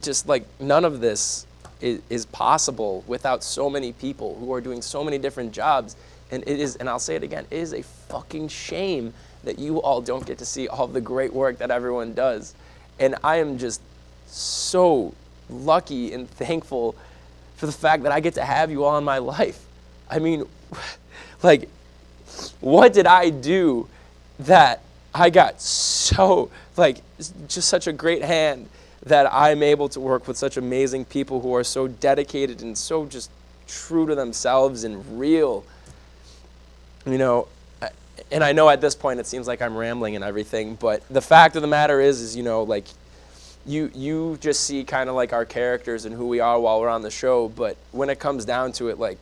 just, like, none of this is possible without so many people who are doing so many different jobs. And it is, and I'll say it again, it is a fucking shame that you all don't get to see all of the great work that everyone does. And I am just so lucky and thankful for the fact that I get to have you all in my life. I mean, like, what did I do that I got so, like, just such a great hand that I'm able to work with such amazing people who are so dedicated and so just true to themselves and real, you know. And I know at this point it seems like I'm rambling and everything, but the fact of the matter is you know, like, you just see kind of like our characters and who we are while we're on the show, but when it comes down to it, like,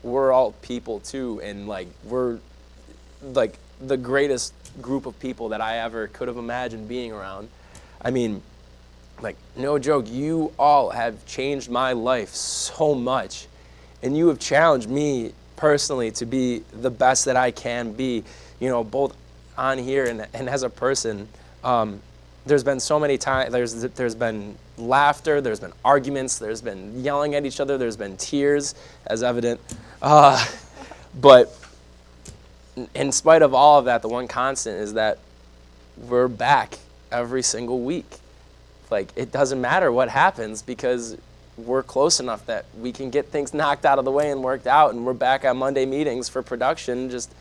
we're all people too, and like, we're like the greatest group of people that I ever could have imagined being around. I mean, like, no joke, you all have changed my life so much, and you have challenged me personally to be the best that I can be, you know, both on here and as a person. There's been so many times, there's been laughter, there's been arguments, there's been yelling at each other, there's been tears, as evident. But in spite of all of that, the one constant is that we're back every single week. Like, it doesn't matter what happens, because we're close enough that we can get things knocked out of the way and worked out, and we're back at Monday meetings for production, just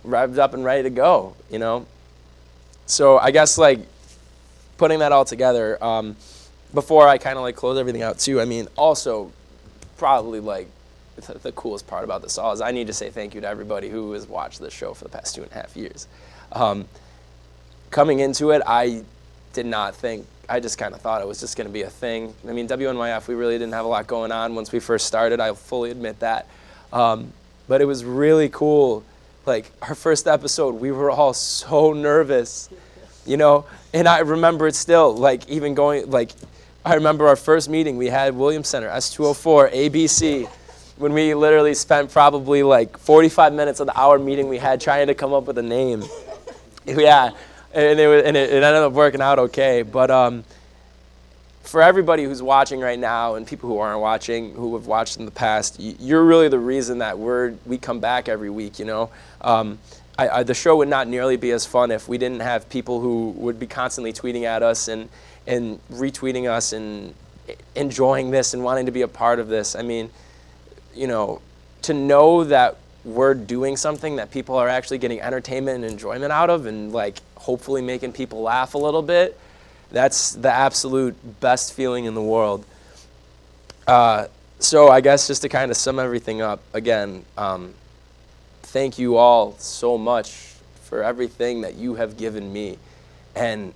revved up and ready to go, you know? So I guess, like, putting that all together, before I kind of, like, close everything out too, I mean, also probably, like, the coolest part about this all is I need to say thank you to everybody who has watched this show for the past 2.5 years. Coming into it, I did not think, I just kind of thought it was just going to be a thing. I mean, WNYF, we really didn't have a lot going on once we first started. I fully admit that. But it was really cool. Like, our first episode, we were all so nervous, you know? And I remember it still, like, even going, like, I remember our first meeting, we had Williams Center, S204, ABC, when we literally spent probably like 45 minutes of the hour meeting we had trying to come up with a name. Yeah, and it ended up working out okay. But for everybody who's watching right now and people who aren't watching, who have watched in the past, you're really the reason that we come back every week, you know? The show would not nearly be as fun if we didn't have people who would be constantly tweeting at us and retweeting us and enjoying this and wanting to be a part of this. I mean, you know, to know that we're doing something that people are actually getting entertainment and enjoyment out of and like hopefully making people laugh a little bit, that's the absolute best feeling in the world. So I guess just to kind of sum everything up, again, thank you all so much for everything that you have given me. And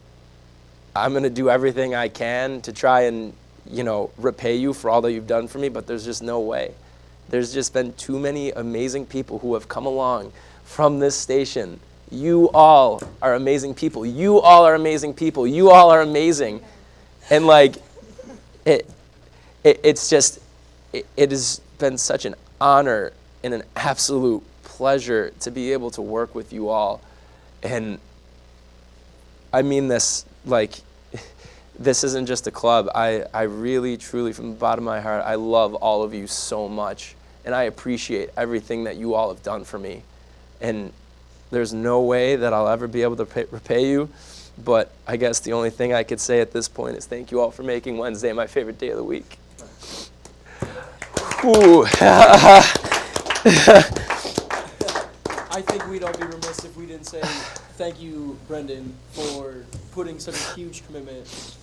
I'm going to do everything I can to try and, you know, repay you for all that you've done for me, but there's just no way. There's just been too many amazing people who have come along from this station. You all are amazing people. You all are amazing people. You all are amazing. And like, it has been such an honor and an absolute pleasure to be able to work with you all. And I mean this, like, this isn't just a club. I really, truly, from the bottom of my heart, I love all of you so much. And I appreciate everything that you all have done for me. And there's no way that I'll ever be able to repay you. But I guess the only thing I could say at this point is thank you all for making Wednesday my favorite day of the week. Ooh. I think we'd all be remiss if we didn't say thank you, Brendan, for putting such a huge commitment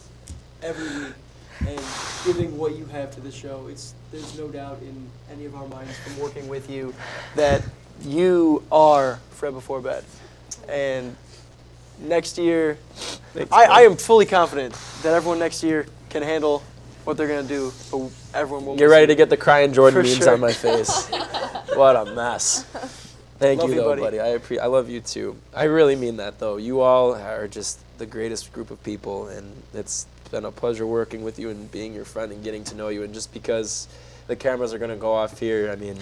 every week and giving what you have to the show. There's no doubt in any of our minds from working with you that you are Fred Before Bed. And next year, I am fully confident that everyone next year can handle what they're going to do, but everyone will get ready to get the crying Jordan memes sure. on my face. What a mess. Thank Love you, you, though, buddy. I love you, too. I really mean that, though. You all are just the greatest group of people, and it's been a pleasure working with you and being your friend and getting to know you. And just because the cameras are going to go off here, I mean,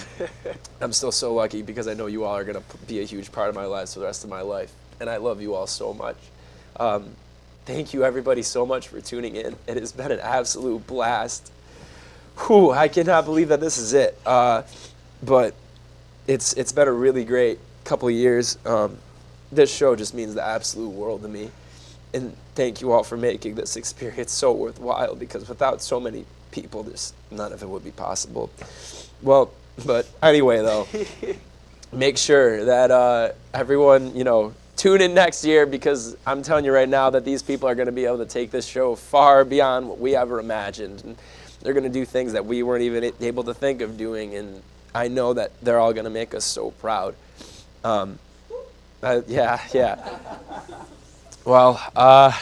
I'm still so lucky because I know you all are going to be a huge part of my life for the rest of my life. And I love you all so much. Thank you, everybody, so much for tuning in. It has been an absolute blast. Whew, I cannot believe that this is it. But it's been a really great couple of years. This show just means the absolute world to me. And thank you all for making this experience so worthwhile, because without so many people, none of it would be possible. Well, but anyway, though, make sure that everyone, you know, tune in next year, because I'm telling you right now that these people are going to be able to take this show far beyond what we ever imagined. And they're going to do things that we weren't even able to think of doing. And I know that they're all going to make us so proud. Yeah. Well,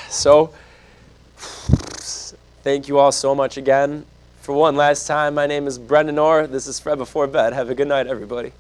so thank you all so much again. For one last time, my name is Brendan Hoare. This is Fred Before Bed. Have a good night, everybody.